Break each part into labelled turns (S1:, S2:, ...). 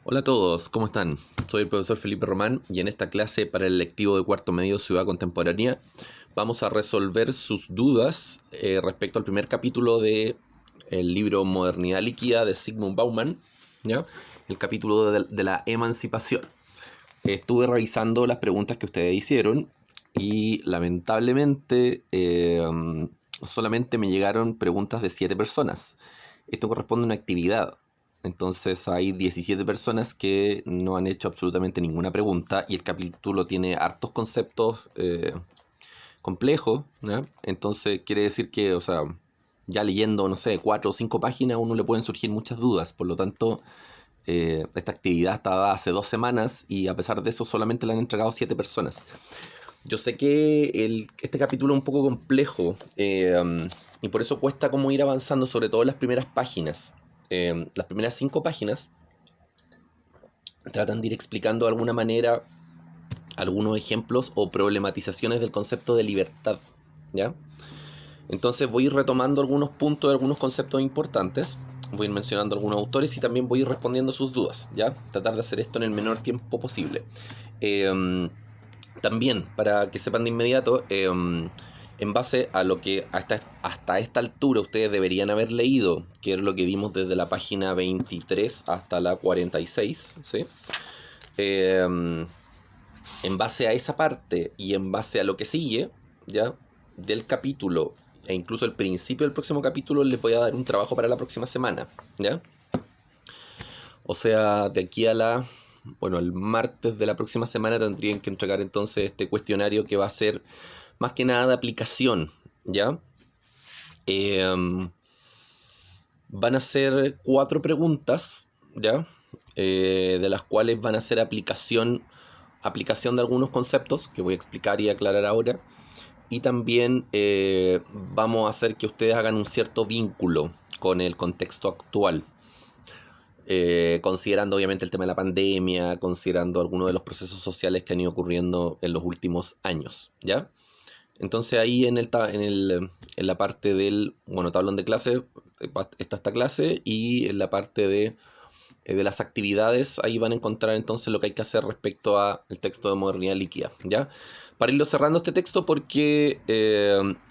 S1: Hola a todos, ¿cómo están? Soy el profesor Felipe Román y en esta clase para el lectivo de cuarto medio Ciudad Contemporánea vamos a resolver sus dudas respecto al primer capítulo del libro Modernidad Líquida de Zygmunt Bauman, ¿ya? El capítulo de la emancipación. Estuve revisando las preguntas que ustedes hicieron y lamentablemente solamente me llegaron preguntas de 7 personas. Esto corresponde a una actividad. Entonces hay 17 personas que no han hecho absolutamente ninguna pregunta y el capítulo tiene hartos conceptos complejos, ¿no? Entonces quiere decir que, o sea, ya leyendo, no sé, 4 o 5 páginas a uno le pueden surgir muchas dudas. Por lo tanto, esta actividad está dada hace 2 semanas y a pesar de eso solamente la han entregado 7 personas. Yo sé que este capítulo es un poco complejo y por eso cuesta como ir avanzando, sobre todo en las primeras páginas. Las primeras 5 páginas tratan de ir explicando de alguna manera algunos ejemplos o problematizaciones del concepto de libertad, ¿ya? Entonces voy a ir retomando algunos puntos, algunos conceptos importantes, voy a ir mencionando algunos autores y también voy a ir respondiendo sus dudas, ¿ya? Tratar de hacer esto en el menor tiempo posible. También, para que sepan de inmediato, en base a lo que hasta esta altura ustedes deberían haber leído, que es lo que vimos desde la página 23 hasta la 46, ¿sí? En base a esa parte y en base a lo que sigue, ¿ya? Del capítulo e incluso el principio del próximo capítulo les voy a dar un trabajo para la próxima semana, ¿ya? O sea, de aquí a el martes de la próxima semana tendrían que entregar entonces este cuestionario que va a ser más que nada de aplicación, ¿ya? Van a ser 4 preguntas, ¿ya? De las cuales van a ser aplicación de algunos conceptos que voy a explicar y aclarar ahora. Y también vamos a hacer que ustedes hagan un cierto vínculo con el contexto actual. Considerando obviamente el tema de la pandemia, considerando algunos de los procesos sociales que han ido ocurriendo en los últimos años, ¿ya? Entonces ahí en la parte del, tablón de clase, está esta clase, y en la parte de las actividades, ahí van a encontrar entonces lo que hay que hacer respecto al texto de modernidad líquida, ¿ya? Para irlo cerrando este texto porque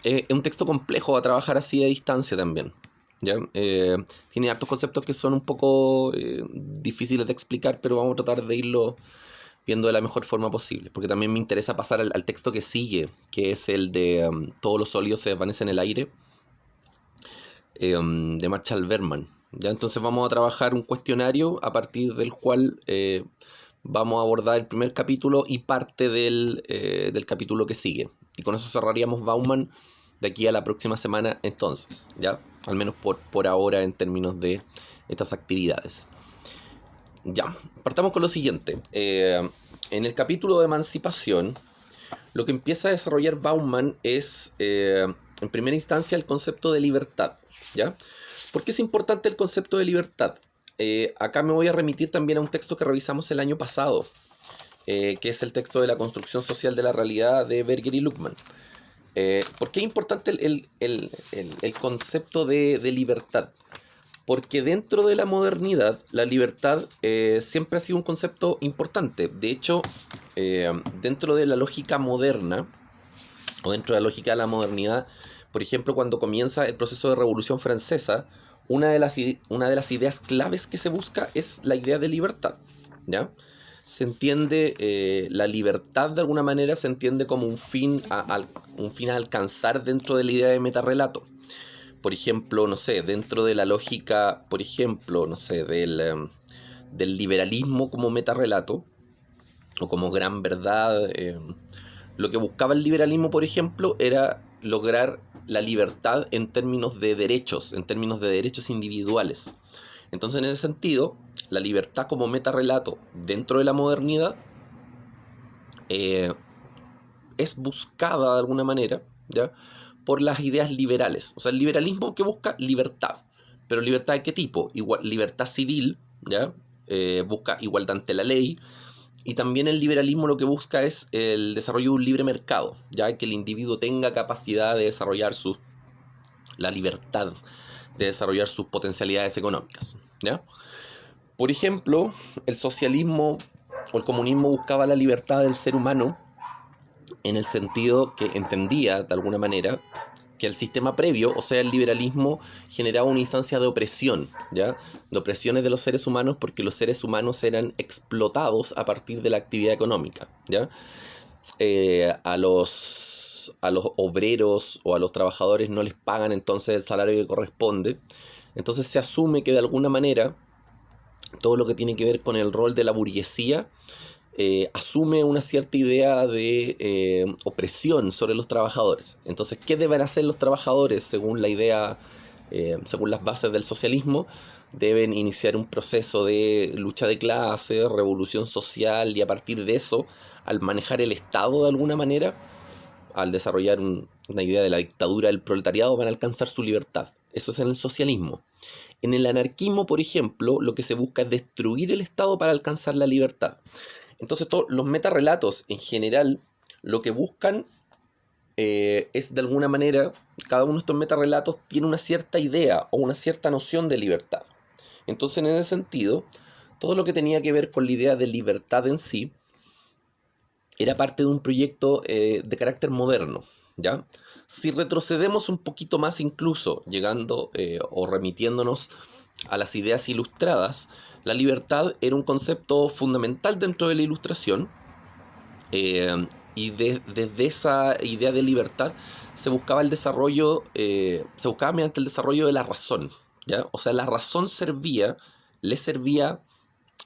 S1: es un texto complejo a trabajar así a distancia también, ¿ya? Tiene hartos conceptos que son un poco difíciles de explicar, pero vamos a tratar de irlo viendo de la mejor forma posible, porque también me interesa pasar al texto que sigue, que es el de todos los sólidos se desvanecen en el aire, de Marshall Berman, ¿ya? Entonces vamos a trabajar un cuestionario a partir del cual vamos a abordar el primer capítulo y parte del capítulo que sigue. Y con eso cerraríamos Bauman de aquí a la próxima semana entonces, ¿ya? Al menos por ahora en términos de estas actividades. Ya, partamos con lo siguiente. En el capítulo de emancipación, lo que empieza a desarrollar Bauman es, en primera instancia, el concepto de libertad, ¿ya? ¿Por qué es importante el concepto de libertad? Acá me voy a remitir también a un texto que revisamos el año pasado, que es el texto de la construcción social de la realidad de Berger y Luckmann. ¿Por qué es importante el concepto de libertad? Porque dentro de la modernidad, la libertad siempre ha sido un concepto importante. De hecho, dentro de la lógica moderna, o dentro de la lógica de la modernidad, por ejemplo, cuando comienza el proceso de Revolución Francesa, una de las ideas claves que se busca es la idea de libertad, ¿ya? Se entiende, la libertad de alguna manera se entiende como un fin a alcanzar dentro de la idea de metarrelato. Por ejemplo, no sé, dentro de la lógica, por ejemplo, no sé, del liberalismo como metarrelato, o como gran verdad, lo que buscaba el liberalismo, por ejemplo, era lograr la libertad en términos de derechos individuales. Entonces, en ese sentido, la libertad como metarrelato dentro de la modernidad es buscada de alguna manera, ¿ya? Por las ideas liberales. O sea, el liberalismo que busca libertad. Pero libertad de qué tipo? Libertad civil, ¿ya? Busca igualdad ante la ley. Y también el liberalismo lo que busca es el desarrollo de un libre mercado, ya que el individuo tenga capacidad de desarrollar la libertad de desarrollar sus potencialidades económicas, ¿ya? Por ejemplo, el socialismo o el comunismo buscaba la libertad del ser humano en el sentido que entendía, de alguna manera, que el sistema previo, o sea, el liberalismo, generaba una instancia de opresión, ¿ya? De opresiones de los seres humanos porque los seres humanos eran explotados a partir de la actividad económica, ¿ya? A los obreros o a los trabajadores no les pagan entonces el salario que corresponde. Entonces se asume que de alguna manera todo lo que tiene que ver con el rol de la burguesía asume una cierta idea de opresión sobre los trabajadores. Entonces, ¿qué deben hacer los trabajadores según la idea, según las bases del socialismo? Deben iniciar un proceso de lucha de clase, revolución social, y a partir de eso, al manejar el Estado de alguna manera, al desarrollar una idea de la dictadura del proletariado, van a alcanzar su libertad. Eso es en el socialismo. En el anarquismo, por ejemplo, lo que se busca es destruir el Estado para alcanzar la libertad. Entonces, los metarrelatos en general lo que buscan es de alguna manera, cada uno de estos metarrelatos tiene una cierta idea o una cierta noción de libertad. Entonces, en ese sentido, todo lo que tenía que ver con la idea de libertad en sí era parte de un proyecto de carácter moderno, ¿ya? Si retrocedemos un poquito más incluso, llegando o remitiéndonos a las ideas ilustradas, la libertad era un concepto fundamental dentro de la Ilustración, y desde esa idea de libertad se buscaba el desarrollo, se buscaba mediante el desarrollo de la razón, ¿ya? O sea, la razón le servía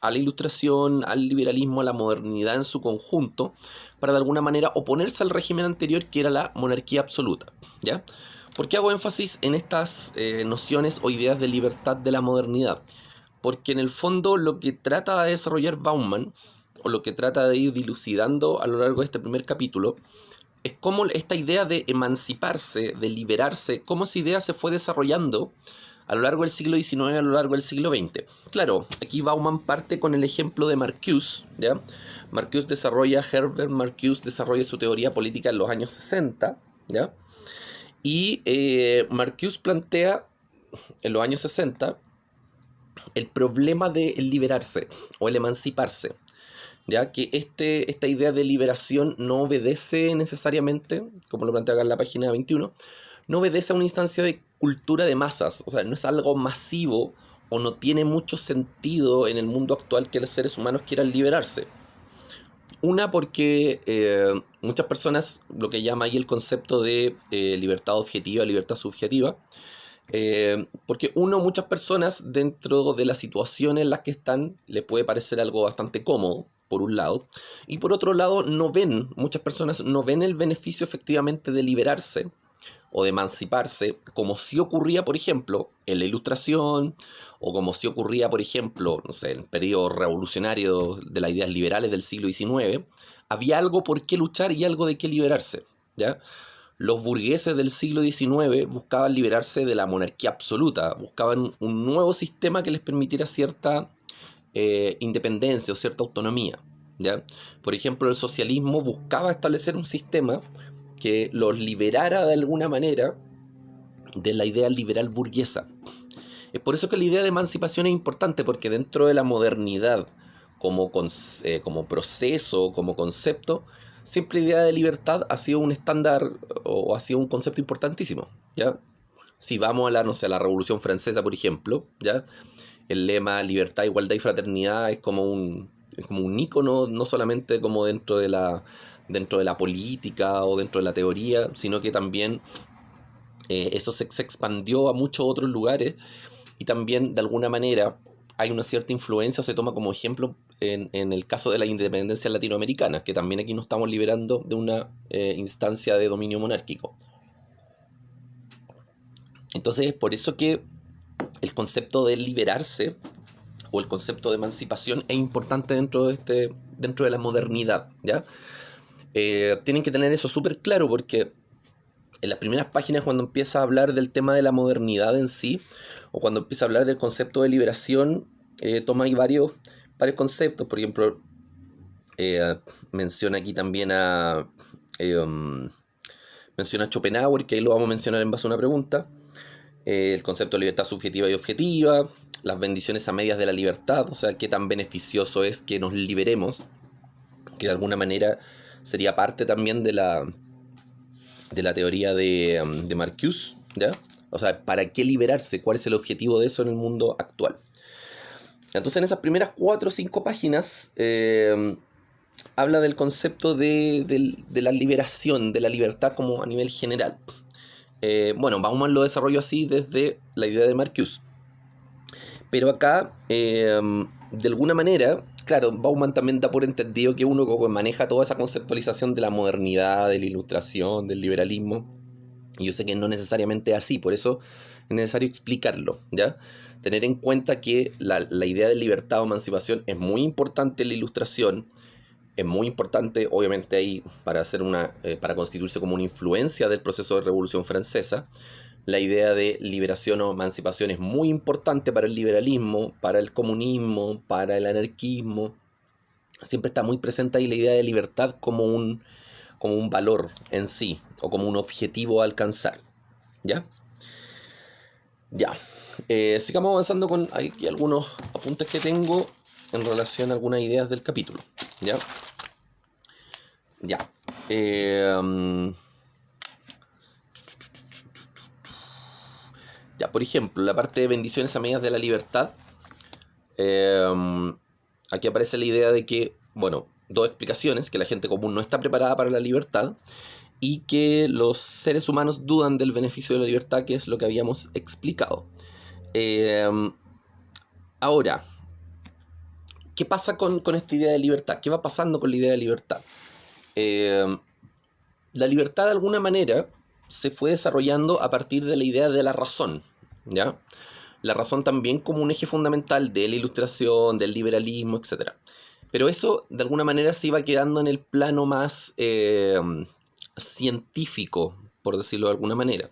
S1: a la Ilustración, al liberalismo, a la modernidad en su conjunto, para de alguna manera oponerse al régimen anterior, que era la monarquía absoluta, ¿ya? ¿Por qué hago énfasis en estas nociones o ideas de libertad de la modernidad? Porque en el fondo lo que trata de desarrollar Bauman, o lo que trata de ir dilucidando a lo largo de este primer capítulo, es cómo esta idea de emanciparse, de liberarse, cómo esa idea se fue desarrollando a lo largo del siglo XIX, a lo largo del siglo XX. Claro, aquí Bauman parte con el ejemplo de Marcuse, ¿ya? Herbert Marcuse desarrolla su teoría política en los años 60, ¿ya? Y Marcuse plantea en los años 60 el problema de el liberarse o el emanciparse, ya que esta idea de liberación no obedece necesariamente, como lo plantea acá en la página 21, no obedece a una instancia de cultura de masas, o sea, no es algo masivo o no tiene mucho sentido en el mundo actual que los seres humanos quieran liberarse. Una, porque muchas personas, lo que llama ahí el concepto de libertad objetiva, libertad subjetiva, porque muchas personas dentro de la situación en la que están les puede parecer algo bastante cómodo, por un lado, y por otro lado muchas personas no ven el beneficio efectivamente de liberarse o de emanciparse, como si ocurría, por ejemplo, en la Ilustración, o como si ocurría, por ejemplo, no sé, en el periodo revolucionario de las ideas liberales del siglo XIX, había algo por qué luchar y algo de qué liberarse, ¿ya? Los burgueses del siglo XIX buscaban liberarse de la monarquía absoluta, buscaban un nuevo sistema que les permitiera cierta independencia o cierta autonomía, ¿ya? Por ejemplo, el socialismo buscaba establecer un sistema que los liberara de alguna manera de la idea liberal burguesa. Es por eso que la idea de emancipación es importante, porque dentro de la modernidad, como proceso, como concepto, siempre la idea de libertad ha sido un estándar o ha sido un concepto importantísimo, ¿ya? Si vamos a no sé, a la Revolución Francesa, por ejemplo, ¿ya? El lema libertad, igualdad y fraternidad es como un ícono, no solamente como dentro de la política o dentro de la teoría, sino que también eso se expandió a muchos otros lugares, y también de alguna manera hay una cierta influencia, o se toma como ejemplo en el caso de la independencia latinoamericana, que también aquí nos estamos liberando de una instancia de dominio monárquico. Entonces es por eso que el concepto de liberarse o el concepto de emancipación es importante dentro de la modernidad, ¿ya? Tienen que tener eso súper claro, porque en las primeras páginas, cuando empieza a hablar del tema de la modernidad en sí, o cuando empieza a hablar del concepto de liberación, toma ahí varios conceptos. Por ejemplo, menciona aquí también menciona a Schopenhauer, que ahí lo vamos a mencionar en base a una pregunta. el concepto de libertad subjetiva y objetiva, las bendiciones a medias de la libertad, o sea, qué tan beneficioso es que nos liberemos, que de alguna manera sería parte también de la teoría de Marcuse, ¿ya? O sea, ¿para qué liberarse? ¿Cuál es el objetivo de eso en el mundo actual? Entonces, en esas primeras 4 o 5 páginas habla del concepto de la liberación, de la libertad como a nivel general. Bueno, Bauman lo desarrolló así desde la idea de Marcuse. Pero acá, de alguna manera, claro, Bauman también da por entendido que uno maneja toda esa conceptualización de la modernidad, de la ilustración, del liberalismo. Y yo sé que no necesariamente es así, por eso es necesario explicarlo, ¿ya? Tener en cuenta que la idea de libertad o emancipación es muy importante en la ilustración, es muy importante, obviamente, ahí para constituirse como una influencia del proceso de Revolución Francesa. La idea de liberación o emancipación es muy importante para el liberalismo, para el comunismo, para el anarquismo. Siempre está muy presente ahí la idea de libertad como un valor en sí, o como un objetivo a alcanzar. ¿Ya? Ya. Sigamos avanzando con aquí algunos apuntes que tengo en relación a algunas ideas del capítulo. ¿Ya? Ya. Ya, por ejemplo, la parte de bendiciones a medias de la libertad. Aquí aparece la idea de que, bueno, 2 explicaciones, que la gente común no está preparada para la libertad y que los seres humanos dudan del beneficio de la libertad, que es lo que habíamos explicado. Ahora, ¿qué pasa con esta idea de libertad? ¿Qué va pasando con la idea de libertad? La libertad de alguna manera se fue desarrollando a partir de la idea de la razón, ¿ya? La razón también como un eje fundamental de la ilustración, del liberalismo, etc. Pero eso de alguna manera se iba quedando en el plano más científico, por decirlo de alguna manera.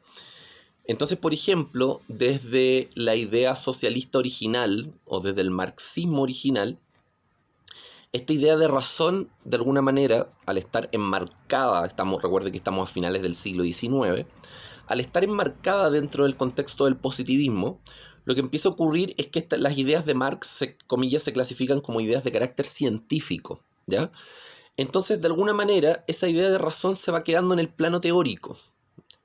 S1: Entonces, por ejemplo, desde la idea socialista original o desde el marxismo original, esta idea de razón, de alguna manera, al estar enmarcada, recuerde que estamos a finales del siglo XIX, al estar enmarcada dentro del contexto del positivismo, lo que empieza a ocurrir es que las ideas de Marx, comillas, se clasifican como ideas de carácter científico, ¿ya? Entonces, de alguna manera, esa idea de razón se va quedando en el plano teórico,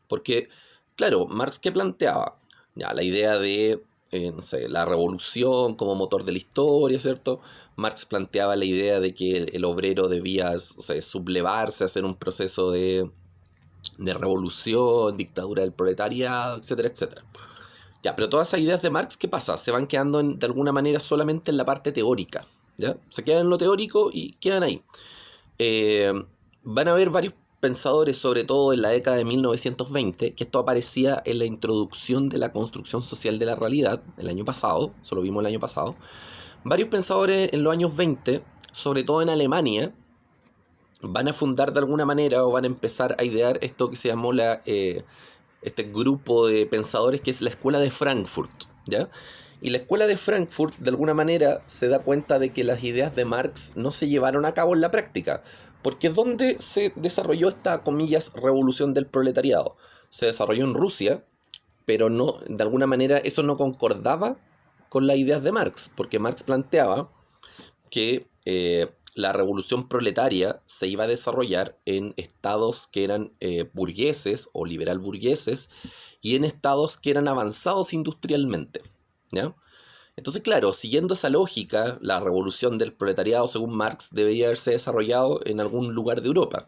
S1: porque, claro, Marx, ¿qué planteaba? Ya, la idea de, no sé, la revolución como motor de la historia, ¿cierto? Marx planteaba la idea de que el obrero debía, o sea, sublevarse, hacer un proceso de revolución, dictadura del proletariado, etcétera, etcétera. Ya, pero todas esas ideas de Marx, ¿qué pasa? Se van quedando de alguna manera solamente en la parte teórica, ¿ya? Se quedan en lo teórico y quedan ahí. Van a haber varios pensadores, sobre todo en la década de 1920, que esto aparecía en la introducción de la construcción social de la realidad, el año pasado, eso lo vimos el año pasado. Varios pensadores en los años 20, sobre todo en Alemania, van a fundar de alguna manera o van a empezar a idear esto que se llamó este grupo de pensadores que es la Escuela de Frankfurt, ¿ya? Y la Escuela de Frankfurt de alguna manera se da cuenta de que las ideas de Marx no se llevaron a cabo en la práctica, porque ¿dónde se desarrolló esta, comillas, revolución del proletariado? Se desarrolló en Rusia, pero no, de alguna manera eso no concordaba con las ideas de Marx, porque Marx planteaba que la revolución proletaria se iba a desarrollar en estados que eran burgueses o liberal burgueses y en estados que eran avanzados industrialmente, ¿ya? Entonces, claro, siguiendo esa lógica, la revolución del proletariado, según Marx, debería haberse desarrollado en algún lugar de Europa.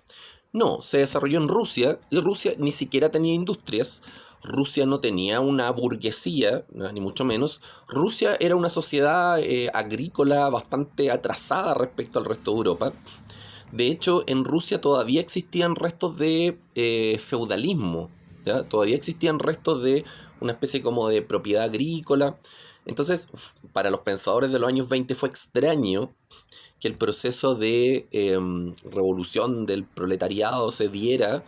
S1: No, se desarrolló en Rusia, y Rusia ni siquiera tenía industrias, Rusia no tenía una burguesía, ni mucho menos. Rusia era una sociedad agrícola bastante atrasada respecto al resto de Europa. De hecho, en Rusia todavía existían restos de feudalismo, ¿ya? Todavía existían restos de una especie como de propiedad agrícola. Entonces, para los pensadores de los años 20 fue extraño que el proceso de revolución del proletariado se diera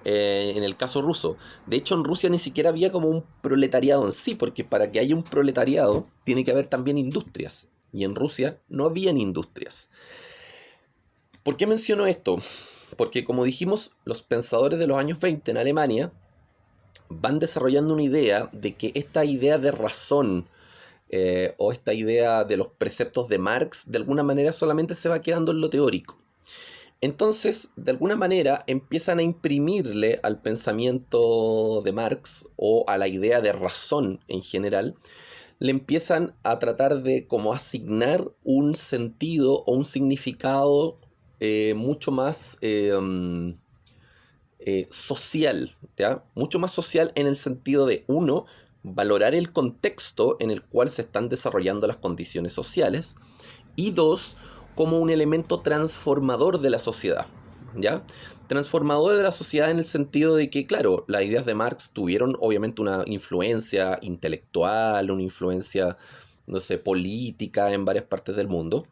S1: en el caso ruso. De hecho, en Rusia ni siquiera había como un proletariado en sí, porque para que haya un proletariado tiene que haber también industrias. Y en Rusia no habían industrias. ¿Por qué menciono esto? Porque como dijimos, los pensadores de los años 20 en Alemania van desarrollando una idea de que esta idea de razón o esta idea de los preceptos de Marx de alguna manera solamente se va quedando en lo teórico. Entonces, de alguna manera, empiezan a imprimirle al pensamiento de Marx o a la idea de razón en general, le empiezan a tratar de como asignar un sentido o un significado mucho más social, ¿ya? Mucho más social en el sentido de, uno, valorar el contexto en el cual se están desarrollando las condiciones sociales, y dos, como un elemento transformador de la sociedad, ¿ya? Transformador de la sociedad en el sentido de que, claro, las ideas de Marx tuvieron obviamente una influencia intelectual, una influencia, no sé, política en varias partes del mundo,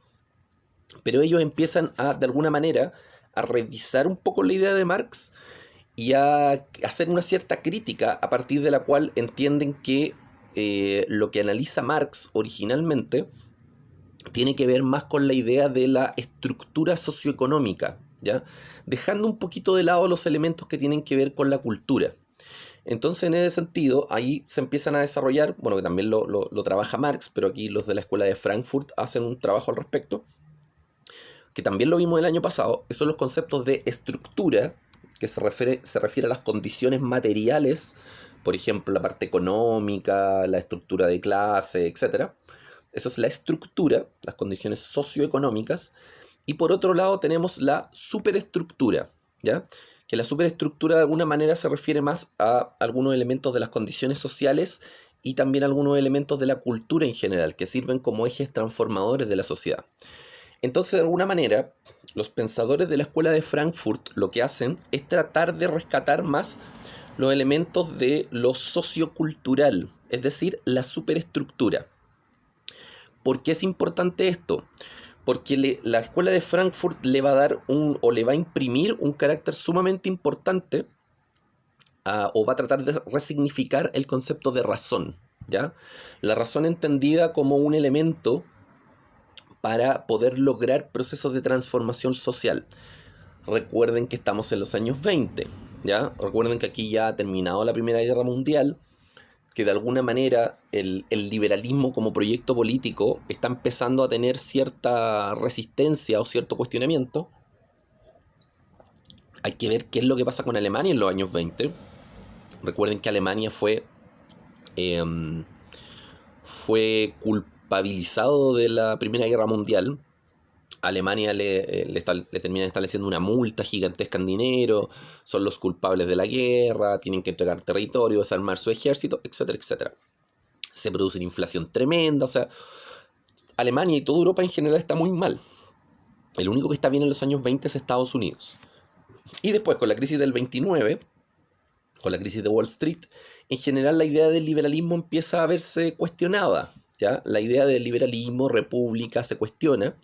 S1: pero ellos empiezan a, de alguna manera, a revisar un poco la idea de Marx y a hacer una cierta crítica a partir de la cual entienden que lo que analiza Marx originalmente tiene que ver más con la idea de la estructura socioeconómica, ¿ya? Dejando un poquito de lado los elementos que tienen que ver con la cultura. Entonces, en ese sentido, ahí se empiezan a desarrollar, bueno, que también lo trabaja Marx, pero aquí los de la Escuela de Frankfurt hacen un trabajo al respecto, que también lo vimos el año pasado, que son los conceptos de estructura, que se refiere a las condiciones materiales, por ejemplo, la parte económica, la estructura de clase, etc. Eso es la estructura, las condiciones socioeconómicas. Y por otro lado tenemos la superestructura, ¿ya? Que la superestructura de alguna manera se refiere más a algunos elementos de las condiciones sociales y también a algunos elementos de la cultura en general, que sirven como ejes transformadores de la sociedad. Entonces, de alguna manera, los pensadores de la Escuela de Frankfurt lo que hacen es tratar de rescatar más los elementos de lo sociocultural, es decir, la superestructura. ¿Por qué es importante esto? Porque la Escuela de Frankfurt le va a dar o le va a imprimir un carácter sumamente importante o va a tratar de resignificar el concepto de razón, ¿ya? La razón entendida como un elemento para poder lograr procesos de transformación social. Recuerden que estamos en los años 20, ¿ya? Recuerden que aquí ya ha terminado la Primera Guerra Mundial, que de alguna manera el liberalismo como proyecto político está empezando a tener cierta resistencia o cierto cuestionamiento. Hay que ver qué es lo que pasa con Alemania en los años 20. Recuerden que Alemania fue culpabilizado de la Primera Guerra Mundial. Alemania le termina estableciendo una multa gigantesca en dinero, son los culpables de la guerra, tienen que entregar territorio, desarmar su ejército, etcétera, etcétera. Se produce una inflación tremenda, o sea, Alemania y toda Europa en general está muy mal. El único que está bien en los años 20 es Estados Unidos. Y después, con la crisis del 29, con la crisis de Wall Street, en general la idea del liberalismo empieza a verse cuestionada, ¿ya? La idea del liberalismo, república, se cuestiona.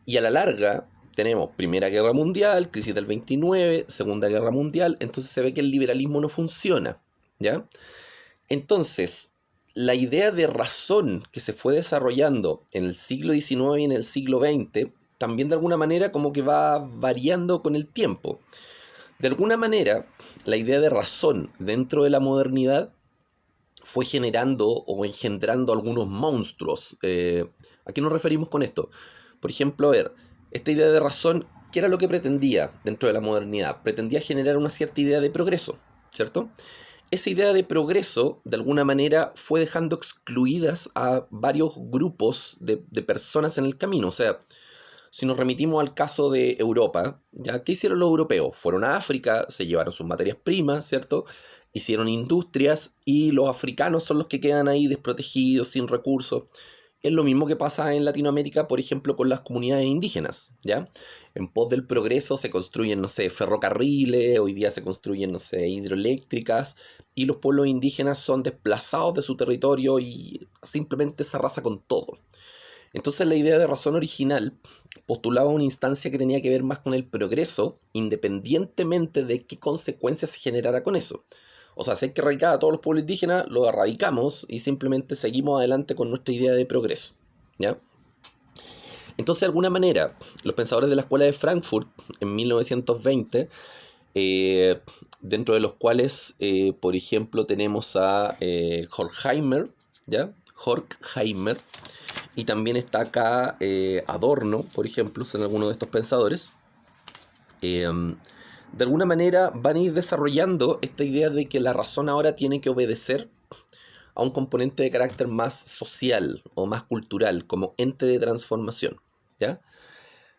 S1: Y a la larga tenemos Primera Guerra Mundial, crisis del 29, Segunda Guerra Mundial, entonces se ve que el liberalismo no funciona, ¿ya? Entonces, la idea de razón que se fue desarrollando en el siglo XIX y en el siglo XX, también de alguna manera como que va variando con el tiempo. De alguna manera, la idea de razón dentro de la modernidad fue generando o engendrando algunos monstruos. ¿A qué nos referimos con esto? Por ejemplo, a ver, esta idea de razón, ¿qué era lo que pretendía dentro de la modernidad? Pretendía generar una cierta idea de progreso, ¿cierto? Esa idea de progreso, de alguna manera, fue dejando excluidas a varios grupos de personas en el camino. O sea, si nos remitimos al caso de Europa, ¿ya? ¿Qué hicieron los europeos? Fueron a África, se llevaron sus materias primas, ¿cierto? Hicieron industrias y los africanos son los que quedan ahí desprotegidos, sin recursos. Es lo mismo que pasa en Latinoamérica, por ejemplo, con las comunidades indígenas, ¿ya? En pos del progreso se construyen, no sé, ferrocarriles, hoy día se construyen, no sé, hidroeléctricas, y los pueblos indígenas son desplazados de su territorio y simplemente se arrasa con todo. Entonces la idea de razón original postulaba una instancia que tenía que ver más con el progreso, independientemente de qué consecuencias se generara con eso. O sea, si hay que erradicar a todos los pueblos indígenas, lo erradicamos y simplemente seguimos adelante con nuestra idea de progreso, ¿ya? Entonces, de alguna manera, los pensadores de la Escuela de Frankfurt, en 1920, dentro de los cuales, por ejemplo, tenemos a Horkheimer, ¿ya? Horkheimer, y también está acá Adorno, por ejemplo, son algunos de estos pensadores. De alguna manera van a ir desarrollando esta idea de que la razón ahora tiene que obedecer a un componente de carácter más social o más cultural, como ente de transformación, ¿ya?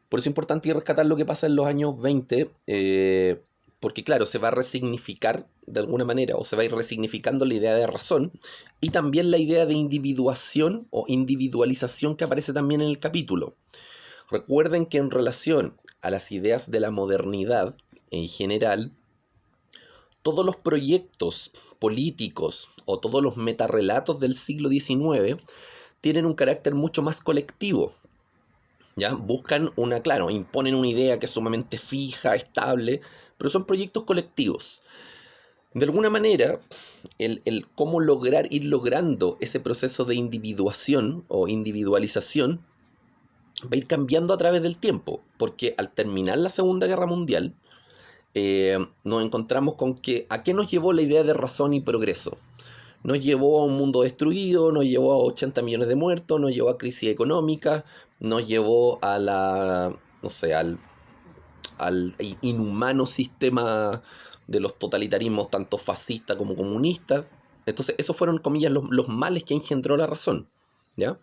S1: Por eso es importante ir rescatar lo que pasa en los años 20, porque claro, se va a resignificar de alguna manera, o se va a ir resignificando la idea de razón, y también la idea de individuación o individualización que aparece también en el capítulo. Recuerden que en relación a las ideas de la modernidad en general, todos los proyectos políticos o todos los metarrelatos del siglo XIX tienen un carácter mucho más colectivo. ¿Ya? Buscan claro, imponen una idea que es sumamente fija, estable, pero son proyectos colectivos. De alguna manera, el cómo ir logrando ese proceso de individuación o individualización va a ir cambiando a través del tiempo, porque al terminar la Segunda Guerra Mundial, nos encontramos con que ¿a qué nos llevó la idea de razón y progreso? Nos llevó a un mundo destruido, nos llevó a 80 millones de muertos, nos llevó a crisis económica, nos llevó a no sé, al inhumano sistema de los totalitarismos tanto fascista como comunista. Entonces, esos fueron, comillas, los males que engendró la razón, ¿ya?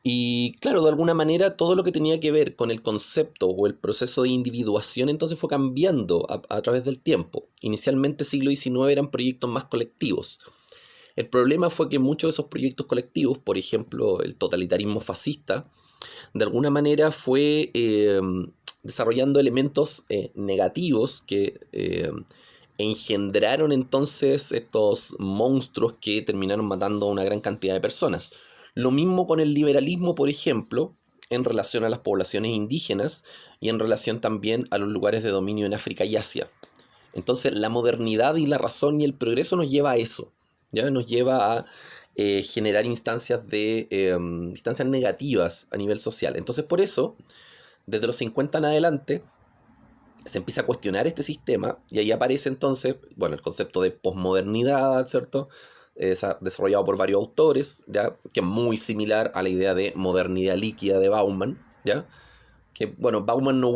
S1: Y claro, de alguna manera todo lo que tenía que ver con el concepto o el proceso de individuación entonces fue cambiando a través del tiempo. Inicialmente siglo XIX eran proyectos más colectivos. El problema fue que muchos de esos proyectos colectivos, por ejemplo el totalitarismo fascista, de alguna manera fue desarrollando elementos negativos que engendraron entonces estos monstruos que terminaron matando a una gran cantidad de personas. Lo mismo con el liberalismo, por ejemplo, en relación a las poblaciones indígenas y en relación también a los lugares de dominio en África y Asia. Entonces la modernidad y la razón y el progreso nos lleva a eso, ¿ya? Nos lleva a generar instancias negativas a nivel social. Entonces por eso, desde los 50 en adelante, se empieza a cuestionar este sistema y ahí aparece entonces, bueno, el concepto de posmodernidad, ¿cierto? Desarrollado por varios autores, ¿ya? Que es muy similar a la idea de modernidad líquida de Bauman, ¿ya? Que, bueno, Bauman no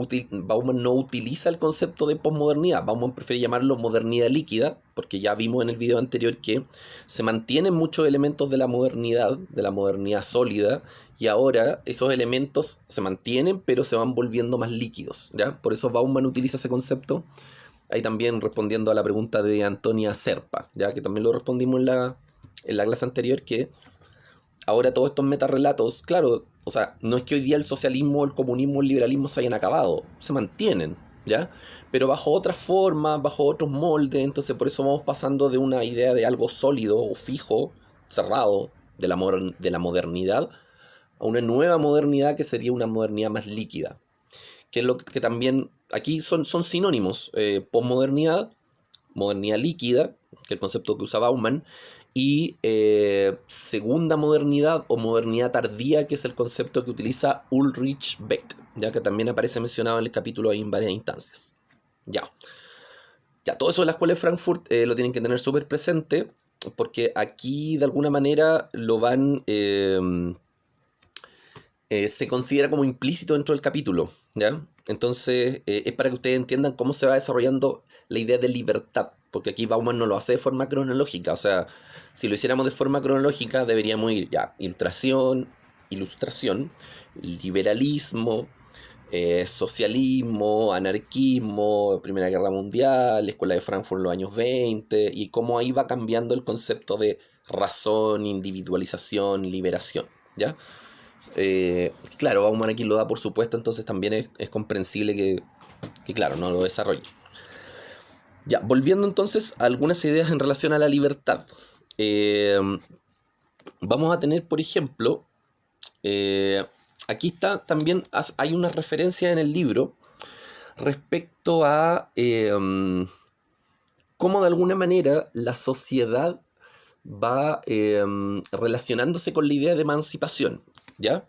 S1: utiliza el concepto de posmodernidad. Bauman prefiere llamarlo modernidad líquida, porque ya vimos en el video anterior que se mantienen muchos elementos de la modernidad sólida, y ahora esos elementos se mantienen, pero se van volviendo más líquidos, ¿ya? Por eso Bauman utiliza ese concepto. Ahí también respondiendo a la pregunta de Antonia Serpa, ¿ya? Que también lo respondimos en la clase anterior, que ahora todos estos metarrelatos, claro, o sea, no es que hoy día el socialismo, el comunismo, el liberalismo se hayan acabado, se mantienen, ¿ya? Pero bajo otras formas, bajo otros moldes, entonces por eso vamos pasando de una idea de algo sólido o fijo, cerrado, de la modernidad, a una nueva modernidad que sería una modernidad más líquida, que es lo que también, aquí son sinónimos, posmodernidad, modernidad líquida, que es el concepto que usa Bauman, y segunda modernidad o modernidad tardía, que es el concepto que utiliza Ulrich Beck, ya que también aparece mencionado en el capítulo ahí en varias instancias. Ya, todo eso de la Escuela de Frankfurt lo tienen que tener súper presente, porque aquí de alguna manera lo van... se considera como implícito dentro del capítulo, ¿ya? Entonces, es para que ustedes entiendan cómo se va desarrollando la idea de libertad, porque aquí Bauman no lo hace de forma cronológica, o sea, si lo hiciéramos de forma cronológica, deberíamos ir ya, ilustración, liberalismo, socialismo, anarquismo, Primera Guerra Mundial, Escuela de Frankfurt en los años 20, y cómo ahí va cambiando el concepto de razón, individualización, liberación, ¿ya? Claro, Bauman aquí lo da por supuesto, entonces también es comprensible que, claro, no lo desarrolle. Ya, volviendo entonces a algunas ideas en relación a la libertad. Vamos a tener, por ejemplo, aquí está también, hay una referencia en el libro respecto a cómo de alguna manera la sociedad va relacionándose con la idea de emancipación, ¿ya?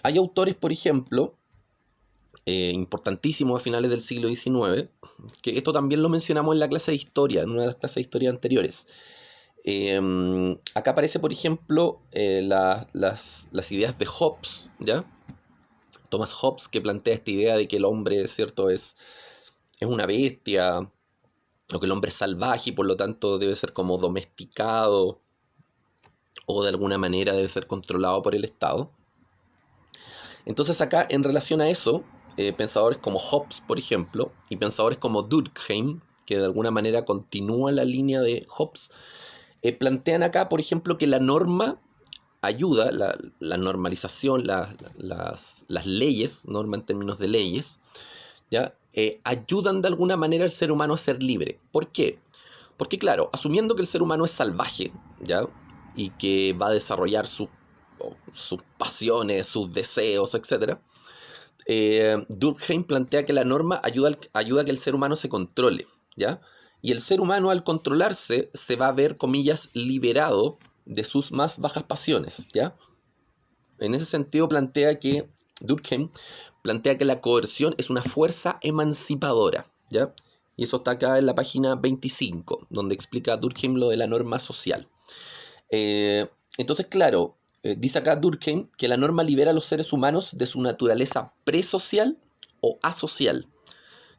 S1: Hay autores, por ejemplo, importantísimos a finales del siglo XIX, que esto también lo mencionamos en la clase de historia, en una de las clases de historia anteriores. Acá aparece, por ejemplo, las ideas de Hobbes, ¿ya? Thomas Hobbes, que plantea esta idea de que el hombre, ¿cierto?, es una bestia, o que el hombre es salvaje y por lo tanto debe ser como domesticado, o de alguna manera debe ser controlado por el Estado. Entonces acá, en relación a eso, pensadores como Hobbes, por ejemplo, y pensadores como Durkheim, que de alguna manera continúa la línea de Hobbes, plantean acá, por ejemplo, que la norma ayuda, la normalización, las leyes, norma en términos de leyes, ¿ya? Ayudan de alguna manera al ser humano a ser libre. ¿Por qué? Porque claro, asumiendo que el ser humano es salvaje, ¿ya? Y que va a desarrollar sus pasiones, sus deseos, etc., Durkheim plantea que la norma ayuda a que el ser humano se controle, ¿ya? Y el ser humano, al controlarse, se va a ver, comillas, liberado de sus más bajas pasiones, ¿ya? En ese sentido Durkheim plantea que la coerción es una fuerza emancipadora, ¿ya? Y eso está acá en la página 25, donde explica Durkheim lo de la norma social. Entonces, claro, dice acá Durkheim que la norma libera a los seres humanos de su naturaleza presocial o asocial.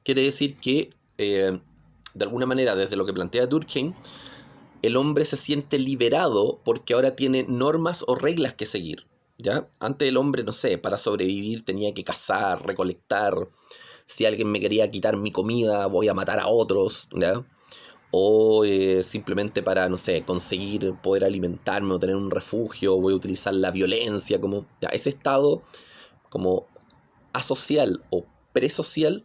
S1: Quiere decir que, de alguna manera, desde lo que plantea Durkheim, el hombre se siente liberado porque ahora tiene normas o reglas que seguir, ¿ya? Antes el hombre, no sé, para sobrevivir tenía que cazar, recolectar. Si alguien me quería quitar mi comida, voy a matar a otros, ¿ya? O simplemente para, no sé, conseguir poder alimentarme o tener un refugio, voy a utilizar la violencia, como ya, ese estado como asocial o presocial,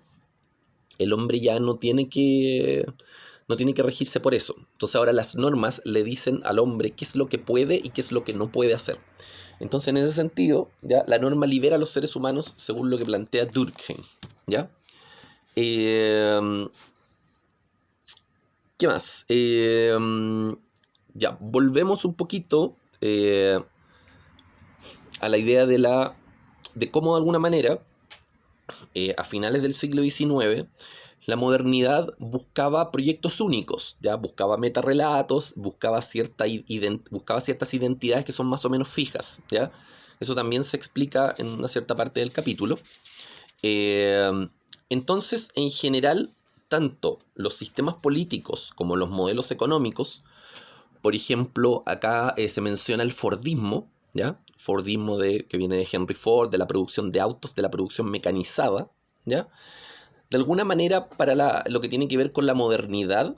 S1: el hombre ya no tiene que regirse por eso. Entonces ahora las normas le dicen al hombre qué es lo que puede y qué es lo que no puede hacer. Entonces, en ese sentido, ya la norma libera a los seres humanos según lo que plantea Durkheim, ¿ya? ¿Qué más? Ya, volvemos un poquito a la idea de cómo de alguna manera, a finales del siglo XIX, la modernidad buscaba proyectos únicos, ¿ya? Buscaba metarrelatos, buscaba ciertas identidades que son más o menos fijas, ¿ya? Eso también se explica en una cierta parte del capítulo. Entonces, en general, tanto los sistemas políticos como los modelos económicos, por ejemplo, acá se menciona el Fordismo, ¿ya? Fordismo que viene de Henry Ford, de la producción de autos, de la producción mecanizada, ¿ya? De alguna manera, para lo que tiene que ver con la modernidad,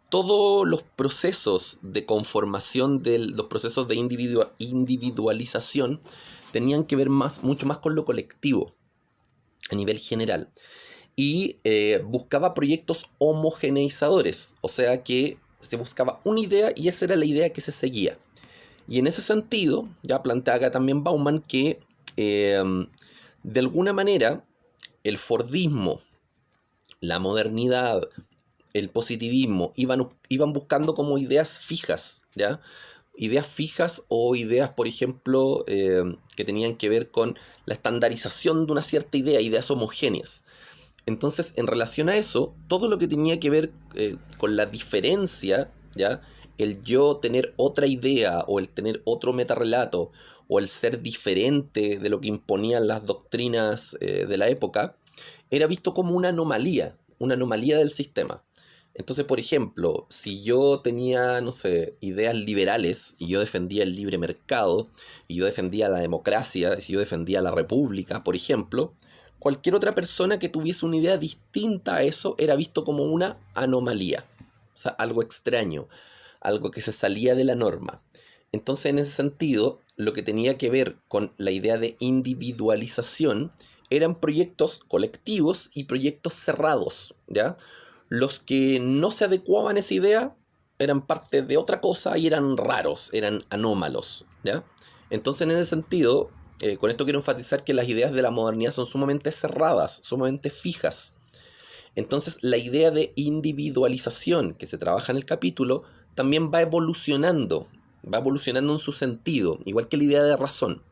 S1: todos los procesos de conformación, los procesos de individualización, tenían que ver mucho más con lo colectivo, a nivel general. Y buscaba proyectos homogeneizadores, o sea que se buscaba una idea y esa era la idea que se seguía. Y en ese sentido, ya plantea acá también Bauman que de alguna manera el Fordismo, la modernidad, el positivismo iban buscando como ideas fijas, ¿ya? Ideas fijas o ideas, por ejemplo, que tenían que ver con la estandarización de una cierta idea, ideas homogéneas. Entonces, en relación a eso, todo lo que tenía que ver con la diferencia, ¿ya? El yo tener otra idea o el tener otro metarrelato o el ser diferente de lo que imponían las doctrinas de la época, era visto como una anomalía del sistema. Entonces, por ejemplo, si yo tenía, no sé, ideas liberales y yo defendía el libre mercado y yo defendía la democracia, si yo defendía la república, por ejemplo, cualquier otra persona que tuviese una idea distinta a eso era visto como una anomalía, o sea, algo extraño, algo que se salía de la norma. Entonces, en ese sentido, lo que tenía que ver con la idea de individualización eran proyectos colectivos y proyectos cerrados, ¿ya? Los que no se adecuaban a esa idea eran parte de otra cosa y eran raros, eran anómalos, ¿ya? Entonces, en ese sentido, con esto quiero enfatizar que las ideas de la modernidad son sumamente cerradas, sumamente fijas. Entonces, la idea de individualización que se trabaja en el capítulo también va evolucionando en su sentido, igual que la idea de razón.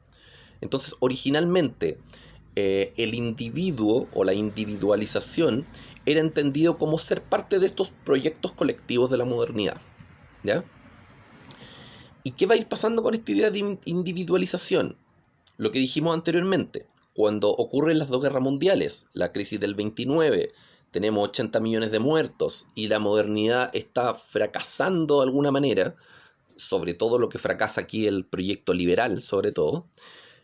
S1: Entonces, originalmente, el individuo o la individualización era entendido como ser parte de estos proyectos colectivos de la modernidad, ¿ya? ¿Y qué va a ir pasando con esta idea de individualización? Lo que dijimos anteriormente, cuando ocurren las dos guerras mundiales, la crisis del 29, tenemos 80 millones de muertos y la modernidad está fracasando de alguna manera, sobre todo lo que fracasa aquí el proyecto liberal, sobre todo,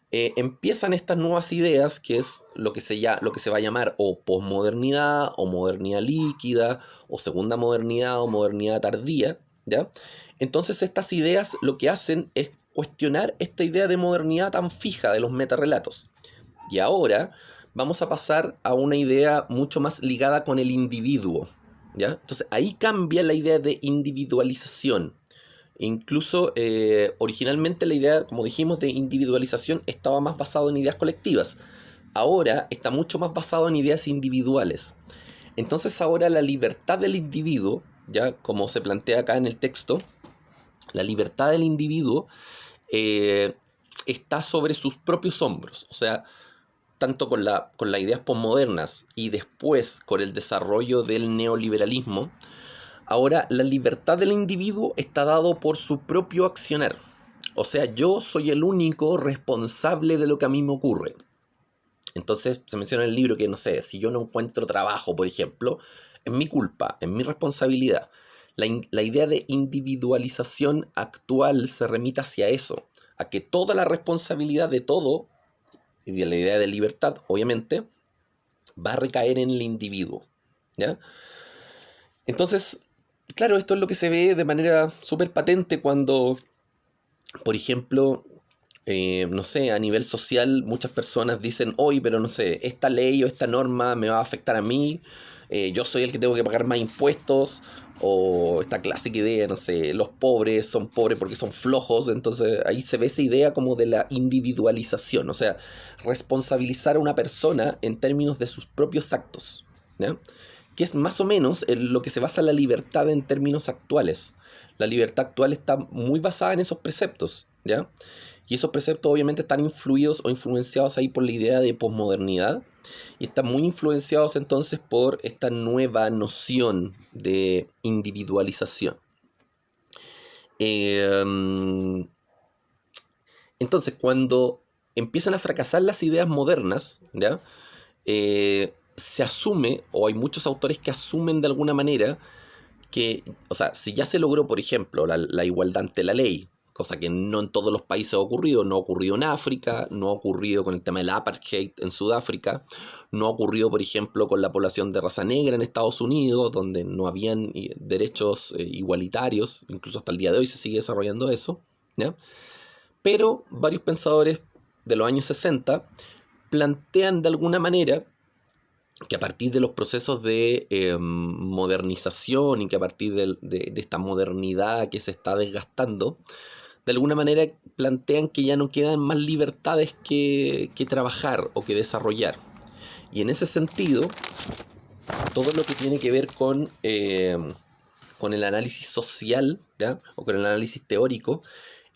S1: empiezan estas nuevas ideas, que es lo que se va a llamar o posmodernidad, o modernidad líquida, o segunda modernidad, o modernidad tardía, ¿ya? Entonces estas ideas lo que hacen es cuestionar esta idea de modernidad tan fija de los metarrelatos. Y ahora vamos a pasar a una idea mucho más ligada con el individuo, ¿ya? Entonces ahí cambia la idea de individualización. Incluso originalmente la idea, como dijimos, de individualización estaba más basado en ideas colectivas. Ahora está mucho más basado en ideas individuales. Entonces ahora la libertad del individuo, ya como se plantea acá en el texto, la libertad del individuo está sobre sus propios hombros. O sea, tanto con las ideas posmodernas y después con el desarrollo del neoliberalismo, ahora la libertad del individuo está dado por su propio accionar. O sea, yo soy el único responsable de lo que a mí me ocurre. Entonces se menciona en el libro que, no sé, si yo no encuentro trabajo, por ejemplo, es mi culpa, es mi responsabilidad. La idea de individualización actual se remite hacia eso, a que toda la responsabilidad de todo, y de la idea de libertad, obviamente, va a recaer en el individuo, ¿ya? Entonces, claro, esto es lo que se ve de manera súper patente cuando, por ejemplo, no sé, a nivel social muchas personas dicen, oye, pero no sé, esta ley o esta norma me va a afectar a mí, yo soy el que tengo que pagar más impuestos, o esta clásica idea, no sé, los pobres son pobres porque son flojos, entonces ahí se ve esa idea como de la individualización, o sea, responsabilizar a una persona en términos de sus propios actos, ¿ya? Que es más o menos en lo que se basa la libertad en términos actuales. La libertad actual está muy basada en esos preceptos, ¿ya? Y esos preceptos obviamente están influidos o influenciados ahí por la idea de posmodernidad y están muy influenciados entonces por esta nueva noción de individualización. Entonces, cuando empiezan a fracasar las ideas modernas, ¿ya? Se asume, o hay muchos autores que asumen de alguna manera, que, o sea, si ya se logró, por ejemplo, la igualdad ante la ley, cosa que no en todos los países ha ocurrido, no ha ocurrido en África, no ha ocurrido con el tema del apartheid en Sudáfrica, no ha ocurrido, por ejemplo, con la población de raza negra en Estados Unidos, donde no habían derechos igualitarios, incluso hasta el día de hoy se sigue desarrollando eso, ¿ya? Pero varios pensadores de los años 60 plantean de alguna manera que a partir de los procesos de modernización y que a partir de esta modernidad que se está desgastando, de alguna manera plantean que ya no quedan más libertades que trabajar o que desarrollar. Y en ese sentido, todo lo que tiene que ver con el análisis social, ¿ya? O con el análisis teórico,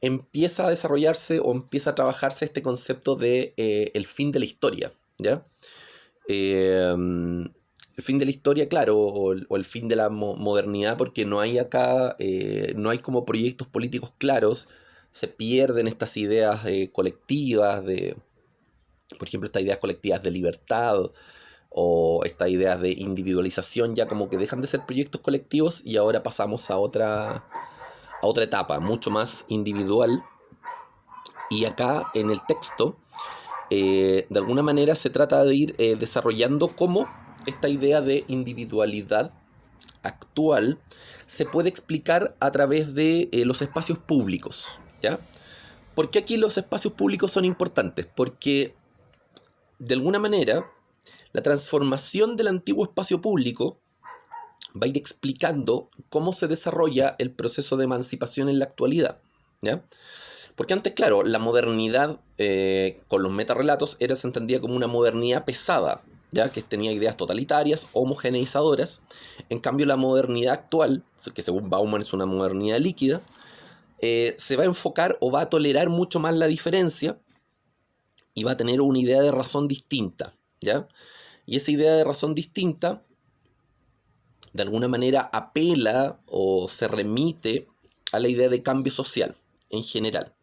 S1: empieza a desarrollarse o empieza a trabajarse este concepto de el fin de la historia, ¿ya? El fin de la historia, claro, o el fin de la modernidad, porque no hay acá, no hay como proyectos políticos claros, se pierden estas ideas colectivas, por ejemplo, estas ideas colectivas de libertad, o estas ideas de individualización, ya como que dejan de ser proyectos colectivos y ahora pasamos a otra etapa, mucho más individual. Y acá en el texto, de alguna manera se trata de ir desarrollando cómo esta idea de individualidad actual se puede explicar a través de los espacios públicos, ¿ya? ¿Por qué aquí los espacios públicos son importantes? Porque, de alguna manera, la transformación del antiguo espacio público va a ir explicando cómo se desarrolla el proceso de emancipación en la actualidad, ¿ya? Porque antes, claro, la modernidad con los metarrelatos se entendía como una modernidad pesada, ya que tenía ideas totalitarias, homogeneizadoras. En cambio, la modernidad actual, que según Bauman es una modernidad líquida, se va a enfocar o va a tolerar mucho más la diferencia y va a tener una idea de razón distinta, ¿ya? Y esa idea de razón distinta, de alguna manera, apela o se remite a la idea de cambio social en general.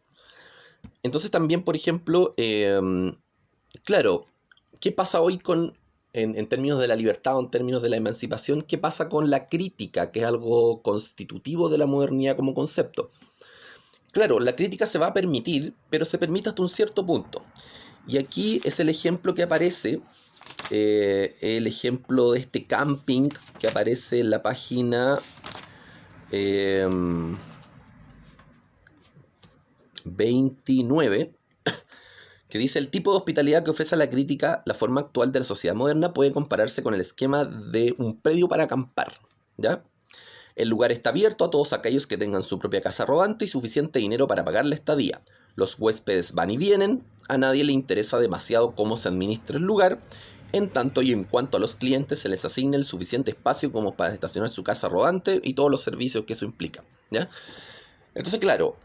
S1: Entonces también, por ejemplo, claro, ¿qué pasa hoy en términos de la libertad o en términos de la emancipación? ¿Qué pasa con la crítica, que es algo constitutivo de la modernidad como concepto? Claro, la crítica se va a permitir, pero se permite hasta un cierto punto. Y aquí es el ejemplo que aparece, el ejemplo de este camping que aparece en la página 29, que dice: el tipo de hospitalidad que ofrece la crítica, la forma actual de la sociedad moderna, puede compararse con el esquema de un predio para acampar, ¿ya? El lugar está abierto a todos aquellos que tengan su propia casa rodante y suficiente dinero para pagar la estadía. Los huéspedes van y vienen, a nadie le interesa demasiado cómo se administra el lugar, en tanto y en cuanto a los clientes se les asigna el suficiente espacio como para estacionar su casa rodante y todos los servicios que eso implica, ¿ya? Entonces, claro,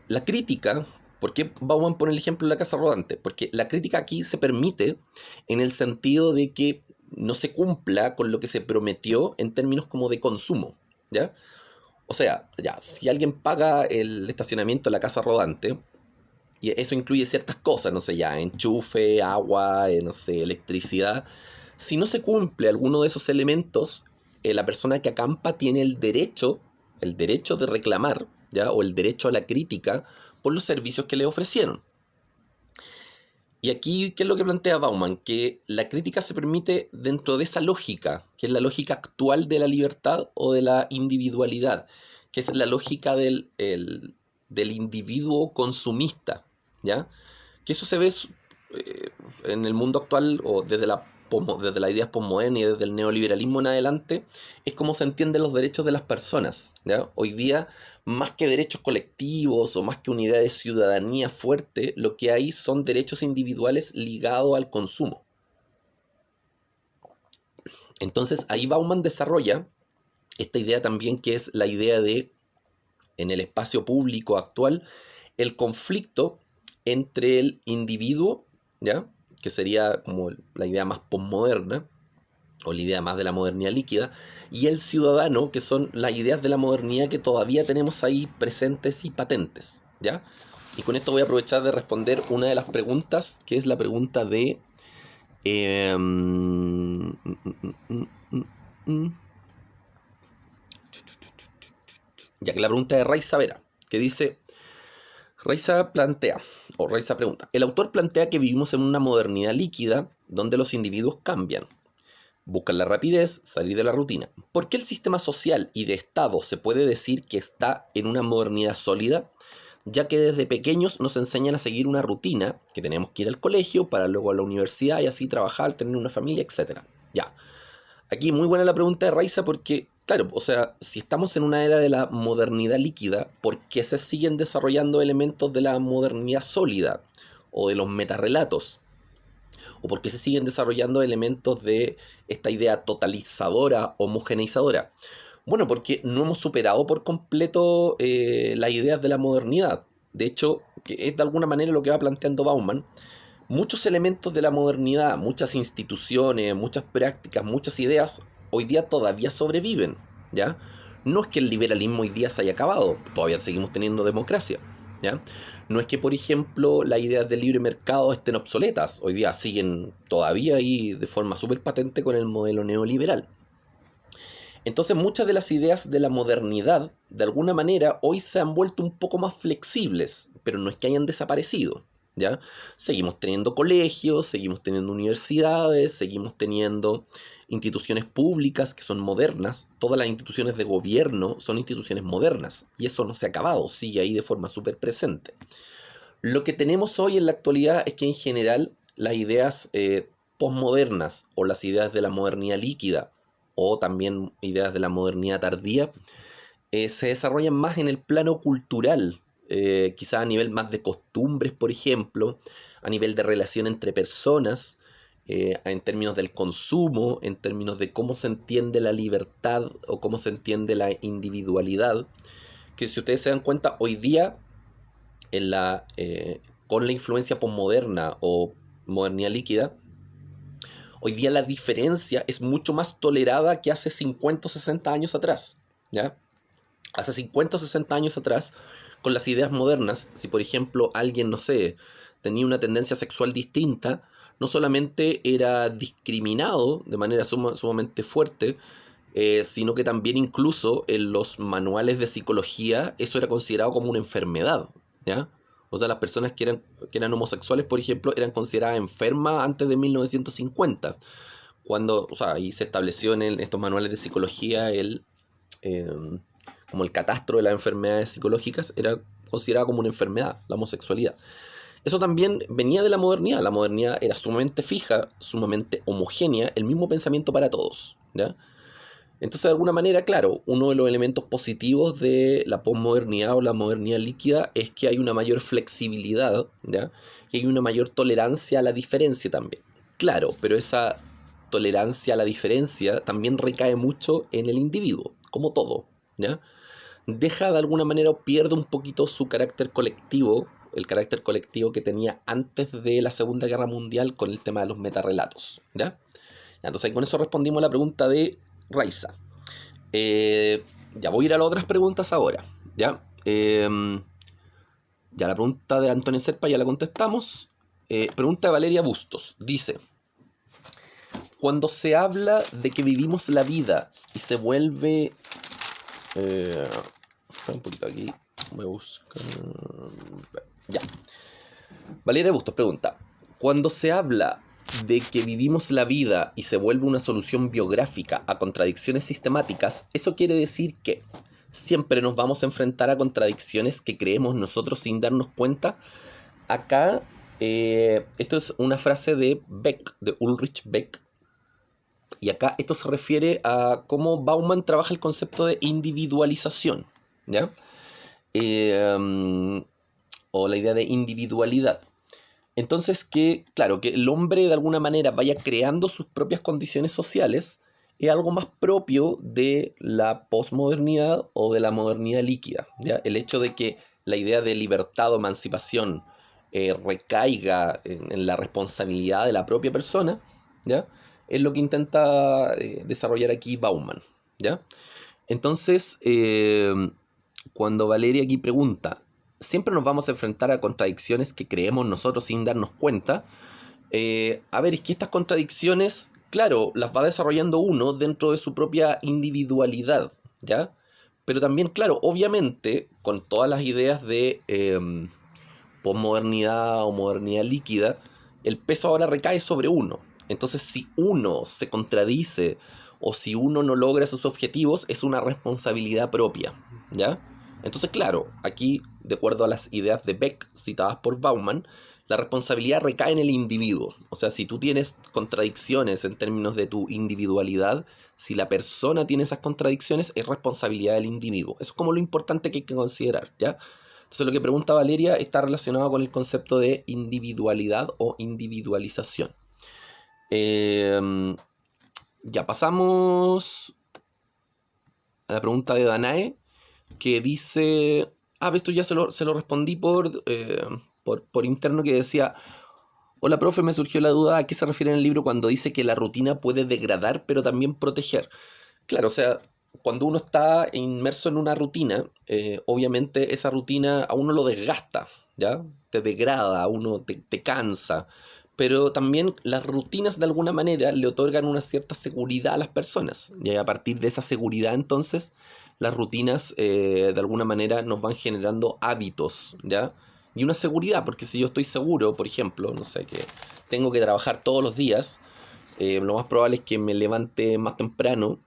S1: la crítica, ¿por qué Bauman pone el ejemplo de la casa rodante? Porque la crítica aquí se permite en el sentido de que no se cumpla con lo que se prometió en términos como de consumo, ¿ya? O sea, ya, si alguien paga el estacionamiento de la casa rodante, y eso incluye ciertas cosas, no sé, ya, enchufe, agua, no sé, electricidad, si no se cumple alguno de esos elementos, la persona que acampa tiene el derecho de reclamar, ¿ya? O el derecho a la crítica por los servicios que le ofrecieron. Y aquí, ¿qué es lo que plantea Bauman? Que la crítica se permite dentro de esa lógica, que es la lógica actual de la libertad o de la individualidad, que es la lógica del individuo consumista, ¿ya? Que eso se ve en el mundo actual o desde las ideas postmodernas y desde el neoliberalismo en adelante, es como se entienden los derechos de las personas, ¿ya? Hoy día, más que derechos colectivos o más que una idea de ciudadanía fuerte, lo que hay son derechos individuales ligados al consumo. Entonces ahí Bauman desarrolla esta idea también, que es la idea de, en el espacio público actual, el conflicto entre el individuo, ¿ya? Que sería como la idea más posmoderna, o la idea más de la modernidad líquida, y el ciudadano, que son las ideas de la modernidad que todavía tenemos ahí presentes y patentes, ¿ya? Y con esto voy a aprovechar de responder una de las preguntas, que es la pregunta de... ya que la pregunta de Raiza Vera, que dice... Raiza pregunta: el autor plantea que vivimos en una modernidad líquida donde los individuos cambian, buscan la rapidez, salir de la rutina. ¿Por qué el sistema social y de Estado se puede decir que está en una modernidad sólida? Ya que desde pequeños nos enseñan a seguir una rutina, que tenemos que ir al colegio para luego a la universidad y así trabajar, tener una familia, etc. Ya, aquí muy buena la pregunta de Raiza porque, claro, o sea, si estamos en una era de la modernidad líquida, ¿por qué se siguen desarrollando elementos de la modernidad sólida o de los metarrelatos? ¿O por qué se siguen desarrollando elementos de esta idea totalizadora, homogeneizadora? Bueno, porque no hemos superado por completo las ideas de la modernidad. De hecho, que es de alguna manera lo que va planteando Bauman. Muchos elementos de la modernidad, muchas instituciones, muchas prácticas, muchas ideas, hoy día todavía sobreviven, ¿ya? No es que el liberalismo hoy día se haya acabado, todavía seguimos teniendo democracia, ¿ya? No es que, por ejemplo, las ideas del libre mercado estén obsoletas, hoy día siguen todavía ahí de forma súper patente con el modelo neoliberal. Entonces muchas de las ideas de la modernidad, de alguna manera, hoy se han vuelto un poco más flexibles, pero no es que hayan desaparecido, ¿ya? Seguimos teniendo colegios, seguimos teniendo universidades, seguimos teniendo instituciones públicas que son modernas, todas las instituciones de gobierno son instituciones modernas, y eso no se ha acabado, sigue ahí de forma súper presente. Lo que tenemos hoy en la actualidad es que en general las ideas postmodernas o las ideas de la modernidad líquida o también ideas de la modernidad tardía se desarrollan más en el plano cultural, quizás a nivel más de costumbres, por ejemplo, a nivel de relación entre personas, en términos del consumo, en términos de cómo se entiende la libertad o cómo se entiende la individualidad, que si ustedes se dan cuenta, hoy día en con la influencia posmoderna o modernidad líquida, hoy día la diferencia es mucho más tolerada que hace 50 o 60 años atrás, ¿ya? Hace 50 o 60 años atrás, con las ideas modernas, si por ejemplo alguien, no sé, tenía una tendencia sexual distinta, no solamente era discriminado de manera sumamente fuerte, sino que también incluso en los manuales de psicología eso era considerado como una enfermedad, ¿ya? O sea, las personas que eran homosexuales, por ejemplo, eran consideradas enfermas antes de 1950, cuando, o sea, ahí se estableció en estos manuales de psicología eh, como el catastro de las enfermedades psicológicas, era considerada como una enfermedad, la homosexualidad. Eso también venía de la modernidad. La modernidad era sumamente fija, sumamente homogénea, el mismo pensamiento para todos, ¿ya? Entonces, de alguna manera, claro, uno de los elementos positivos de la posmodernidad o la modernidad líquida es que hay una mayor flexibilidad, ¿ya? Y hay una mayor tolerancia a la diferencia también. Claro, pero esa tolerancia a la diferencia también recae mucho en el individuo, como todo, ¿ya? Deja de alguna manera o pierde un poquito su carácter colectivo, el carácter colectivo que tenía antes de la Segunda Guerra Mundial con el tema de los metarrelatos, ¿ya? Entonces, con eso respondimos a la pregunta de Raiza. Ya voy a ir a las otras preguntas ahora. Ya, ya la pregunta de Antonio Serpa ya la contestamos. Pregunta de Valeria Bustos. Dice: cuando se habla de que vivimos la vida y se vuelve... un poquito aquí. Voy a buscar... Ya. Valeria Bustos pregunta: cuando se habla de que vivimos la vida y se vuelve una solución biográfica a contradicciones sistemáticas, eso quiere decir que siempre nos vamos a enfrentar a contradicciones que creemos nosotros sin darnos cuenta. Acá, esto es una frase de Beck, de Ulrich Beck, y acá esto se refiere a cómo Bauman trabaja el concepto de individualización, ¿ya? O la idea de individualidad. Entonces que, claro, que el hombre de alguna manera vaya creando sus propias condiciones sociales es algo más propio de la posmodernidad o de la modernidad líquida, ¿ya? El hecho de que la idea de libertad o emancipación recaiga en la responsabilidad de la propia persona, ¿ya? Es lo que intenta desarrollar aquí Bauman, ¿ya? Entonces, cuando Valeria aquí pregunta, siempre nos vamos a enfrentar a contradicciones que creemos nosotros sin darnos cuenta. A ver, es que estas contradicciones, claro, las va desarrollando uno dentro de su propia individualidad, ¿ya? Pero también, claro, obviamente, con todas las ideas de posmodernidad o modernidad líquida, el peso ahora recae sobre uno. Entonces, si uno se contradice o si uno no logra sus objetivos, es una responsabilidad propia, ¿ya? Entonces, claro, aquí, de acuerdo a las ideas de Beck citadas por Bauman, la responsabilidad recae en el individuo. O sea, si tú tienes contradicciones en términos de tu individualidad, si la persona tiene esas contradicciones, es responsabilidad del individuo. Eso es como lo importante que hay que considerar, ¿ya? Entonces, lo que pregunta Valeria está relacionado con el concepto de individualidad o individualización. Ya pasamos a la pregunta de Danae, que dice... esto ya se lo respondí por interno, que decía: hola, profe, me surgió la duda, ¿a qué se refiere en el libro cuando dice que la rutina puede degradar pero también proteger? Claro, o sea, cuando uno está inmerso en una rutina, obviamente esa rutina a uno lo desgasta, ¿ya? Te degrada, a uno te cansa, pero también las rutinas de alguna manera le otorgan una cierta seguridad a las personas, y a partir de esa seguridad entonces las rutinas de alguna manera nos van generando hábitos, ¿ya? Y una seguridad, porque si yo estoy seguro, por ejemplo, no sé, que tengo que trabajar todos los días, lo más probable es que me levante más temprano,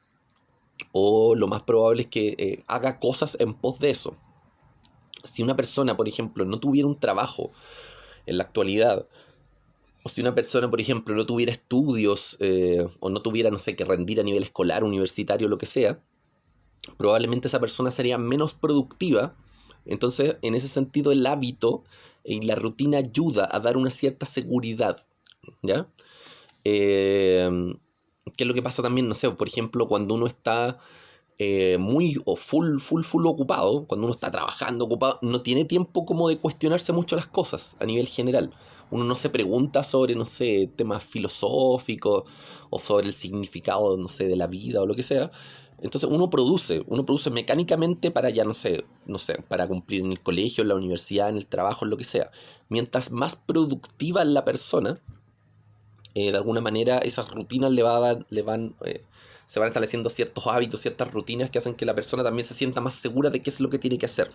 S1: o lo más probable es que haga cosas en pos de eso. Si una persona, por ejemplo, no tuviera un trabajo en la actualidad, o si una persona, por ejemplo, no tuviera estudios, o no tuviera, no sé, que rendir a nivel escolar, universitario, lo que sea, probablemente esa persona sería menos productiva. Entonces, en ese sentido, el hábito y la rutina ayuda a dar una cierta seguridad, ¿ya? ¿Qué es lo que pasa también? No sé, por ejemplo, cuando uno está muy o full ocupado, cuando uno está trabajando ocupado, no tiene tiempo como de cuestionarse mucho las cosas a nivel general. Uno no se pregunta sobre, no sé, temas filosóficos o sobre el significado, no sé, de la vida o lo que sea. Entonces uno produce mecánicamente para ya, no sé, para cumplir en el colegio, en la universidad, en el trabajo, en lo que sea. Mientras más productiva es la persona, de alguna manera esas rutinas se van estableciendo ciertos hábitos, ciertas rutinas que hacen que la persona también se sienta más segura de qué es lo que tiene que hacer.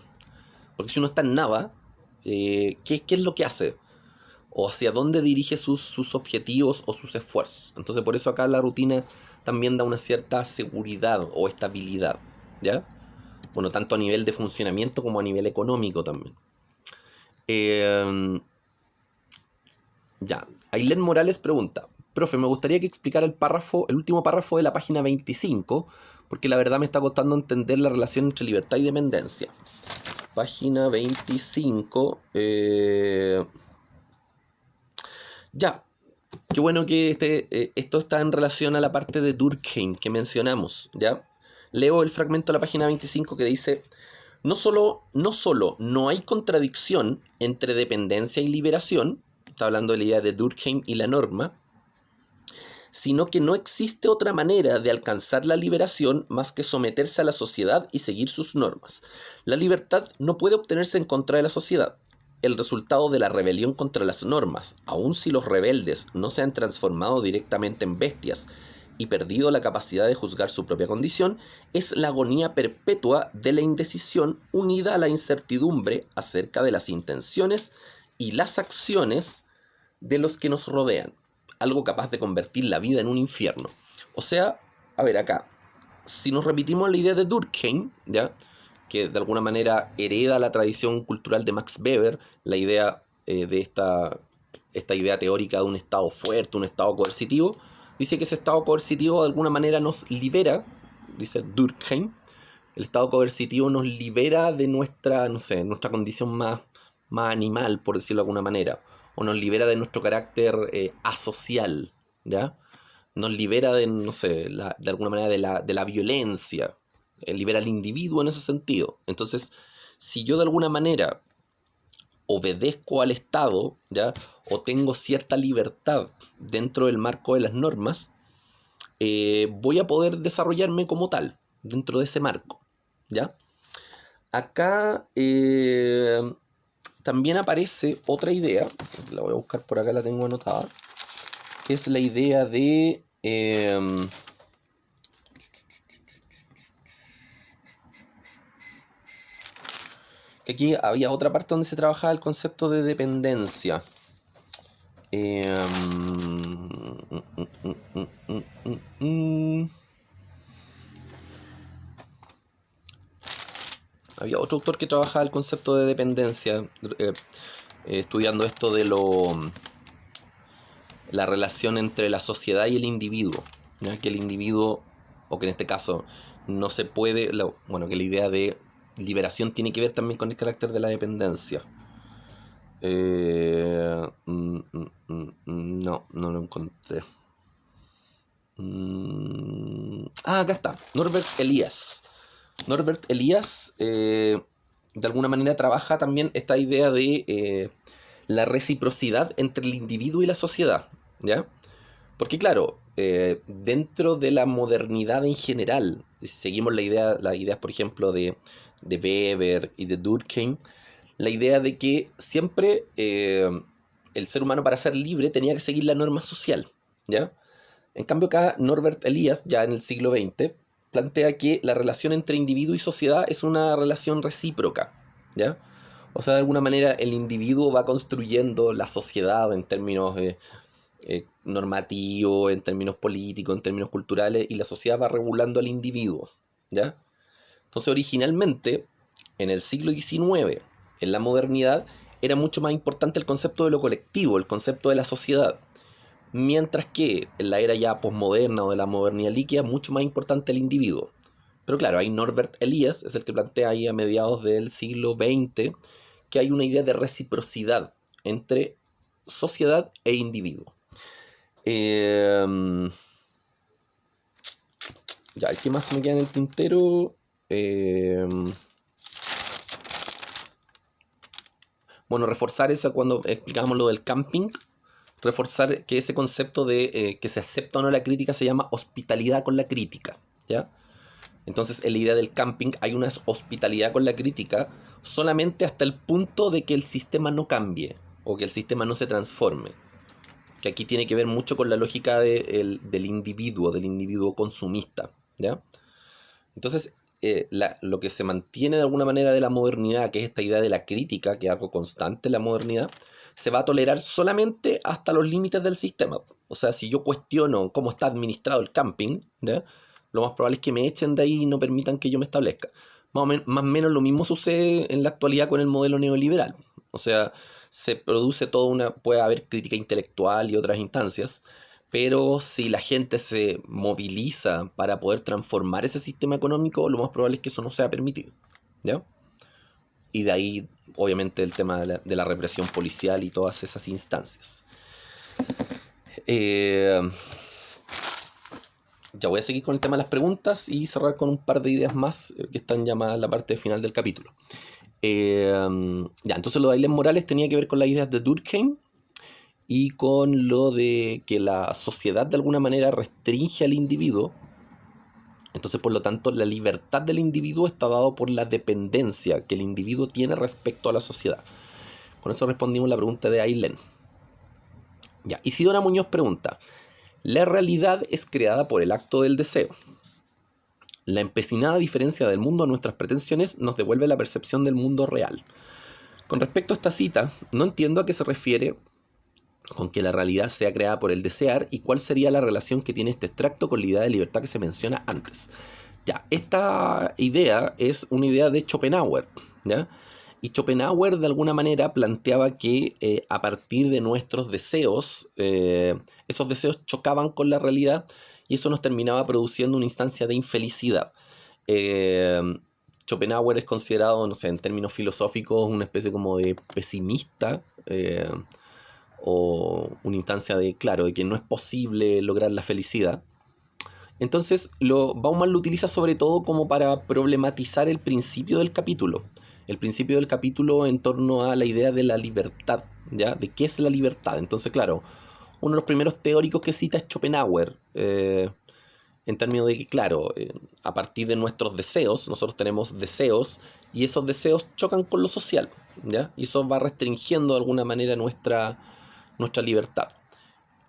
S1: Porque si uno está en nada, ¿qué es lo que hace? O hacia dónde dirige sus objetivos o sus esfuerzos. Entonces por eso acá la rutina también da una cierta seguridad o estabilidad, ¿ya? Bueno, tanto a nivel de funcionamiento como a nivel económico también. Ya, Ailén Morales pregunta, profe, me gustaría que explicara el último párrafo de la página 25, porque la verdad me está costando entender la relación entre libertad y dependencia. Página 25. Ya, qué bueno que esto está en relación a la parte de Durkheim que mencionamos, ¿ya? Leo el fragmento de la página 25 que dice, no solo no hay contradicción entre dependencia y liberación, está hablando de la idea de Durkheim y la norma, sino que no existe otra manera de alcanzar la liberación más que someterse a la sociedad y seguir sus normas. La libertad no puede obtenerse en contra de la sociedad. El resultado de la rebelión contra las normas, aun si los rebeldes no se han transformado directamente en bestias y perdido la capacidad de juzgar su propia condición, es la agonía perpetua de la indecisión unida a la incertidumbre acerca de las intenciones y las acciones de los que nos rodean, algo capaz de convertir la vida en un infierno. O sea, a ver acá, si nos repetimos la idea de Durkheim, ¿ya? Que de alguna manera hereda la tradición cultural de Max Weber, la idea de esta idea teórica de un estado fuerte, un estado coercitivo, dice que ese estado coercitivo de alguna manera nos libera, dice Durkheim, el estado coercitivo nos libera de nuestra, no sé, nuestra condición más animal, por decirlo de alguna manera, o nos libera de nuestro carácter asocial, ¿ya? Nos libera de, no sé, de alguna manera de la violencia, libera al individuo en ese sentido. Entonces, si yo de alguna manera obedezco al Estado, ¿ya? O tengo cierta libertad dentro del marco de las normas, voy a poder desarrollarme como tal, dentro de ese marco, ¿ya? Acá también aparece otra idea, la voy a buscar por acá, la tengo anotada, que es la idea de... que aquí había otra parte donde se trabajaba el concepto de dependencia. Había otro autor que trabajaba el concepto de dependencia, estudiando esto de la relación entre la sociedad y el individuo, ¿ya? Que el individuo, o que en este caso no se puede, bueno, que la idea de liberación tiene que ver también con el carácter de la dependencia. No lo encontré. Acá está, Norbert Elias. Norbert Elias, de alguna manera, trabaja también esta idea de la reciprocidad entre el individuo y la sociedad, ¿ya? Porque claro, dentro de la modernidad en general, si seguimos las ideas, por ejemplo, de Weber y de Durkheim, la idea de que siempre el ser humano para ser libre tenía que seguir la norma social, ¿ya? En cambio acá Norbert Elias, ya en el siglo XX, plantea que la relación entre individuo y sociedad es una relación recíproca, ¿ya? O sea, de alguna manera el individuo va construyendo la sociedad en términos normativos, en términos políticos, en términos culturales, y la sociedad va regulando al individuo, ¿ya? Entonces originalmente, en el siglo XIX, en la modernidad, era mucho más importante el concepto de lo colectivo, el concepto de la sociedad. Mientras que en la era ya posmoderna o de la modernidad líquida, mucho más importante el individuo. Pero claro, ahí Norbert Elias es el que plantea ahí a mediados del siglo XX que hay una idea de reciprocidad entre sociedad e individuo. Ya, ¿qué más se me queda en el tintero? Bueno, reforzar esa cuando explicábamos lo del camping, reforzar que ese concepto de que se acepta o no la crítica se llama hospitalidad con la crítica, ¿ya? Entonces, en la idea del camping hay una hospitalidad con la crítica solamente hasta el punto de que el sistema no cambie o que el sistema no se transforme. Que aquí tiene que ver mucho con la lógica del individuo consumista, ¿ya? Entonces, lo que se mantiene de alguna manera de la modernidad, que es esta idea de la crítica, que es algo constante en la modernidad, se va a tolerar solamente hasta los límites del sistema. O sea, si yo cuestiono cómo está administrado el camping, ¿ya? Lo más probable es que me echen de ahí y no permitan que yo me establezca. Más o menos lo mismo sucede en la actualidad con el modelo neoliberal. O sea, se produce puede haber crítica intelectual y otras instancias, pero si la gente se moviliza para poder transformar ese sistema económico, lo más probable es que eso no sea permitido, ¿ya? Y de ahí, obviamente, el tema de la represión policial y todas esas instancias. Ya voy a seguir con el tema de las preguntas y cerrar con un par de ideas más que están llamadas en la parte final del capítulo. Ya, entonces lo de Ailén Morales tenía que ver con las ideas de Durkheim y con lo de que la sociedad de alguna manera restringe al individuo. Entonces, por lo tanto, la libertad del individuo está dado por la dependencia que el individuo tiene respecto a la sociedad. Con eso respondimos la pregunta de Ailén. Ya, Isidora Muñoz pregunta: ¿la realidad es creada por el acto del deseo? La empecinada diferencia del mundo a nuestras pretensiones nos devuelve la percepción del mundo real. Con respecto a esta cita, no entiendo a qué se refiere con que la realidad sea creada por el desear y cuál sería la relación que tiene este extracto con la idea de libertad que se menciona antes. Ya, esta idea es una idea de Schopenhauer, ¿ya? Y Schopenhauer de alguna manera planteaba que a partir de nuestros deseos, esos deseos chocaban con la realidad y eso nos terminaba produciendo una instancia de infelicidad. Eh, Schopenhauer es considerado, no sé, en términos filosóficos, una especie como de pesimista, o una instancia de, claro, de que no es posible lograr la felicidad. Entonces, Bauman lo utiliza sobre todo como para problematizar el principio del capítulo. El principio del capítulo en torno a la idea de la libertad, ¿ya? De qué es la libertad. Entonces, claro, uno de los primeros teóricos que cita es Schopenhauer, en términos de que, claro, a partir de nuestros deseos, nosotros tenemos deseos, y esos deseos chocan con lo social, ¿ya? Y eso va restringiendo de alguna manera nuestra libertad.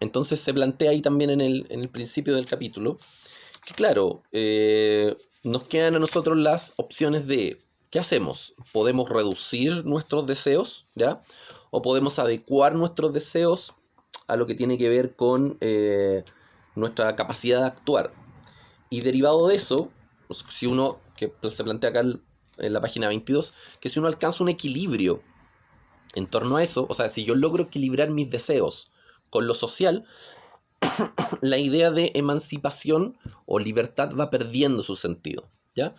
S1: Entonces se plantea ahí también en el principio del capítulo que, claro, nos quedan a nosotros las opciones de ¿qué hacemos? ¿Podemos reducir nuestros deseos? ¿Ya? ¿O podemos adecuar nuestros deseos a lo que tiene que ver con nuestra capacidad de actuar? Y derivado de eso, si uno, que se plantea acá en la página 22, que si uno alcanza un equilibrio en torno a eso, o sea, si yo logro equilibrar mis deseos con lo social, la idea de emancipación o libertad va perdiendo su sentido, ¿ya?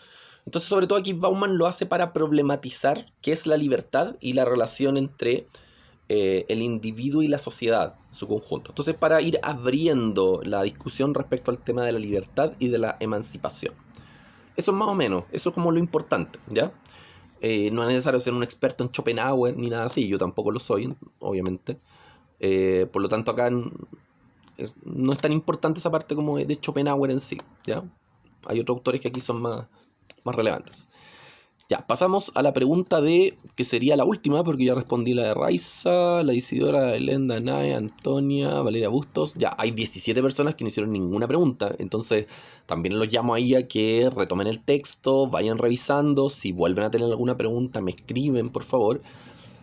S1: Entonces, sobre todo aquí Bauman lo hace para problematizar qué es la libertad y la relación entre el individuo y la sociedad, su conjunto. Entonces, para ir abriendo la discusión respecto al tema de la libertad y de la emancipación. Eso es más o menos, eso es como lo importante, ¿ya? No es necesario ser un experto en Schopenhauer ni nada así, yo tampoco lo soy, obviamente. Por lo tanto, acá no es tan importante esa parte como de Schopenhauer en sí, ¿ya? Hay otros autores que aquí son más relevantes. Ya, pasamos a la pregunta que sería la última, porque ya respondí la de Raiza, la de Isidora, Elenda, Nae, Antonia, Valeria Bustos. Ya, hay 17 personas que no hicieron ninguna pregunta, entonces también los llamo ahí a que retomen el texto, vayan revisando, si vuelven a tener alguna pregunta, me escriben, por favor,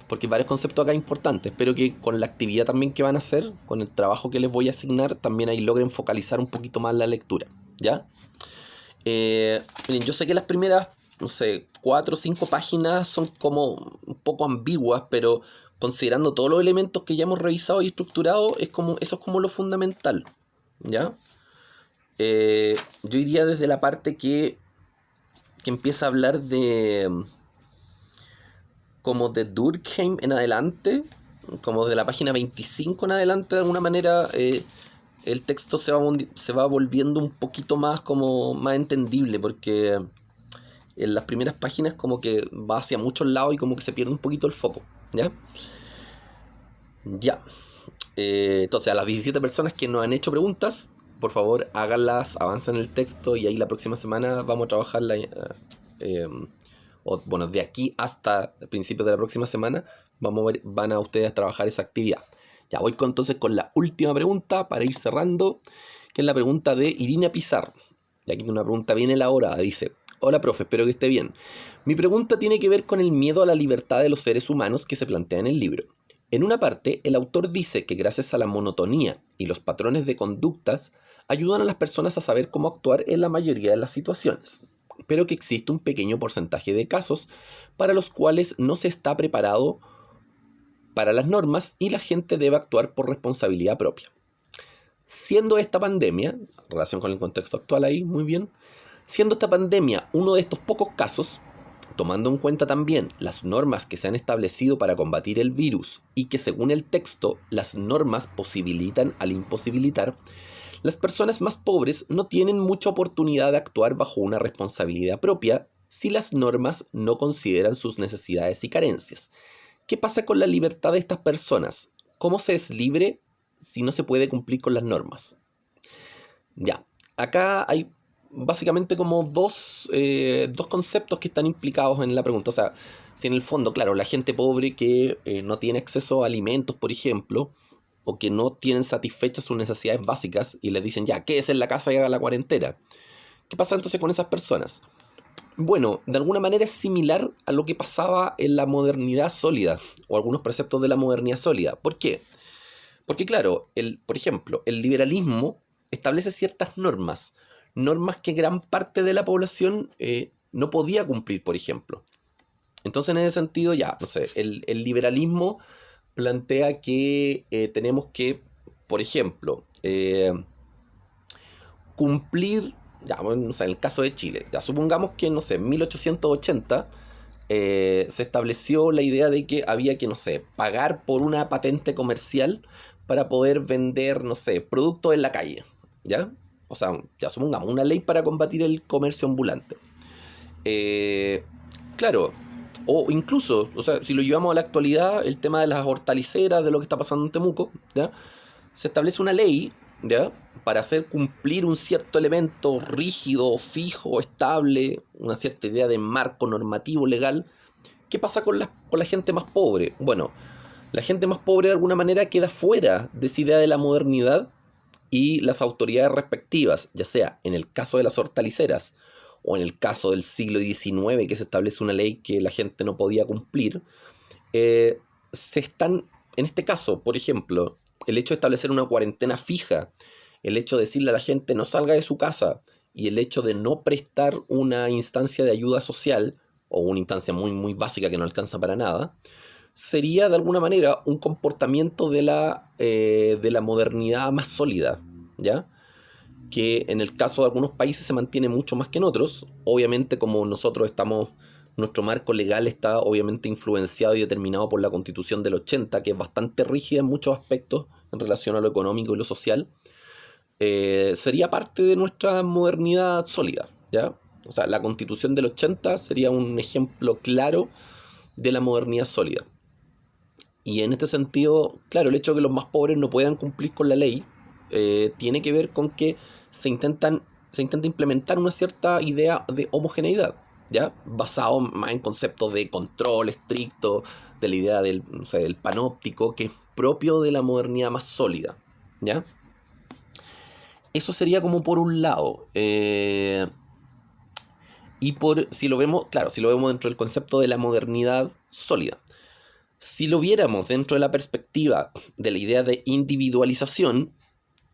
S1: porque hay varios conceptos acá importantes. Espero que con la actividad también que van a hacer, con el trabajo que les voy a asignar, también ahí logren focalizar un poquito más la lectura, ¿ya? Miren, yo sé que las primeras, no sé, 4 o 5 páginas son como un poco ambiguas, pero considerando todos los elementos que ya hemos revisado y estructurado, eso es como lo fundamental, ¿ya? Yo iría desde la parte que empieza a hablar como de Durkheim en adelante, como de la página 25 en adelante, de alguna manera el texto se va volviendo un poquito más como más entendible, porque en las primeras páginas como que va hacia muchos lados y como que se pierde un poquito el foco, ¿ya? Ya. Entonces, a las 17 personas que nos han hecho preguntas, por favor, háganlas, avancen el texto y ahí la próxima semana vamos a trabajar bueno, de aquí hasta el principio de la próxima semana van a ustedes a trabajar esa actividad. Ya voy entonces con la última pregunta para ir cerrando, que es la pregunta de Irina Pizarro. Y aquí tiene una pregunta bien elaborada. Dice: hola, profe, espero que esté bien. Mi pregunta tiene que ver con el miedo a la libertad de los seres humanos que se plantea en el libro. En una parte, el autor dice que gracias a la monotonía y los patrones de conductas ayudan a las personas a saber cómo actuar en la mayoría de las situaciones, pero que existe un pequeño porcentaje de casos para los cuales no se está preparado para las normas y la gente debe actuar por responsabilidad propia. Siendo esta pandemia, en relación con el contexto actual ahí, muy bien, siendo esta pandemia uno de estos pocos casos, tomando en cuenta también las normas que se han establecido para combatir el virus y que según el texto las normas posibilitan al imposibilitar, las personas más pobres no tienen mucha oportunidad de actuar bajo una responsabilidad propia si las normas no consideran sus necesidades y carencias. ¿Qué pasa con la libertad de estas personas? ¿Cómo se es libre si no se puede cumplir con las normas? Ya, acá hay básicamente como dos conceptos que están implicados en la pregunta. O sea, si en el fondo, claro, la gente pobre que no tiene acceso a alimentos, por ejemplo, o que no tienen satisfechas sus necesidades básicas y les dicen, ya, quédese en la casa y haga la cuarentena. ¿Qué pasa entonces con esas personas? Bueno, de alguna manera es similar a lo que pasaba en la modernidad sólida, o algunos preceptos de la modernidad sólida. ¿Por qué? Porque claro, por ejemplo, el liberalismo establece ciertas normas, normas que gran parte de la población no podía cumplir, por ejemplo. Entonces, en ese sentido, ya, no sé, el liberalismo plantea que tenemos que, por ejemplo, cumplir, ya, bueno, no sé, en el caso de Chile, ya supongamos que, no sé, en 1880 se estableció la idea de que había que, no sé, pagar por una patente comercial para poder vender, no sé, productos en la calle, ¿ya? O sea, ya supongamos, una ley para combatir el comercio ambulante. Eh, claro, o incluso, o sea, si lo llevamos a la actualidad, el tema de las hortaliceras, de lo que está pasando en Temuco, ¿ya? Se establece una ley, ¿ya? Para hacer cumplir un cierto elemento rígido, fijo, estable, una cierta idea de marco normativo legal. ¿Qué pasa con la gente más pobre? Bueno, la gente más pobre de alguna manera queda fuera de esa idea de la modernidad y las autoridades respectivas, ya sea en el caso de las hortaliceras o en el caso del siglo XIX que se establece una ley que la gente no podía cumplir, se están, en este caso, por ejemplo, el hecho de establecer una cuarentena fija, el hecho de decirle a la gente no salga de su casa y el hecho de no prestar una instancia de ayuda social o una instancia muy, muy básica que no alcanza para nada, sería de alguna manera un comportamiento de la modernidad más sólida, ¿ya? Que en el caso de algunos países se mantiene mucho más que en otros. Obviamente, como nosotros estamos, nuestro marco legal está obviamente influenciado y determinado por la Constitución del 80, que es bastante rígida en muchos aspectos en relación a lo económico y lo social. Sería parte de nuestra modernidad sólida, ¿ya? O sea, la Constitución del 80 sería un ejemplo claro de la modernidad sólida. Y en este sentido, claro, el hecho de que los más pobres no puedan cumplir con la ley tiene que ver con que se intenta implementar una cierta idea de homogeneidad, ¿ya? Basado más en conceptos de control estricto, de la idea del, no sé, del panóptico, que es propio de la modernidad más sólida, ¿ya? Eso sería como por un lado. Si lo vemos, claro, si lo vemos dentro del concepto de la modernidad sólida. Si lo viéramos dentro de la perspectiva de la idea de individualización,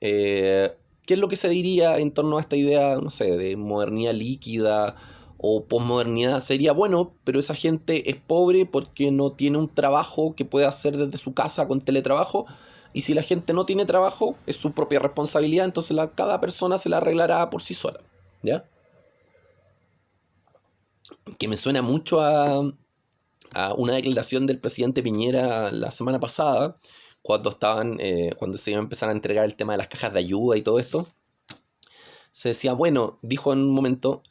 S1: ¿qué es lo que se diría en torno a esta idea, no sé, de modernidad líquida o posmodernidad? Sería, bueno, pero esa gente es pobre porque no tiene un trabajo que pueda hacer desde su casa con teletrabajo, y si la gente no tiene trabajo, es su propia responsabilidad, entonces cada persona se la arreglará por sí sola, ¿ya? Que me suena mucho a una declaración del presidente Piñera la semana pasada, cuando se iba a empezar a entregar el tema de las cajas de ayuda y todo esto, se decía, bueno, dijo en un momento,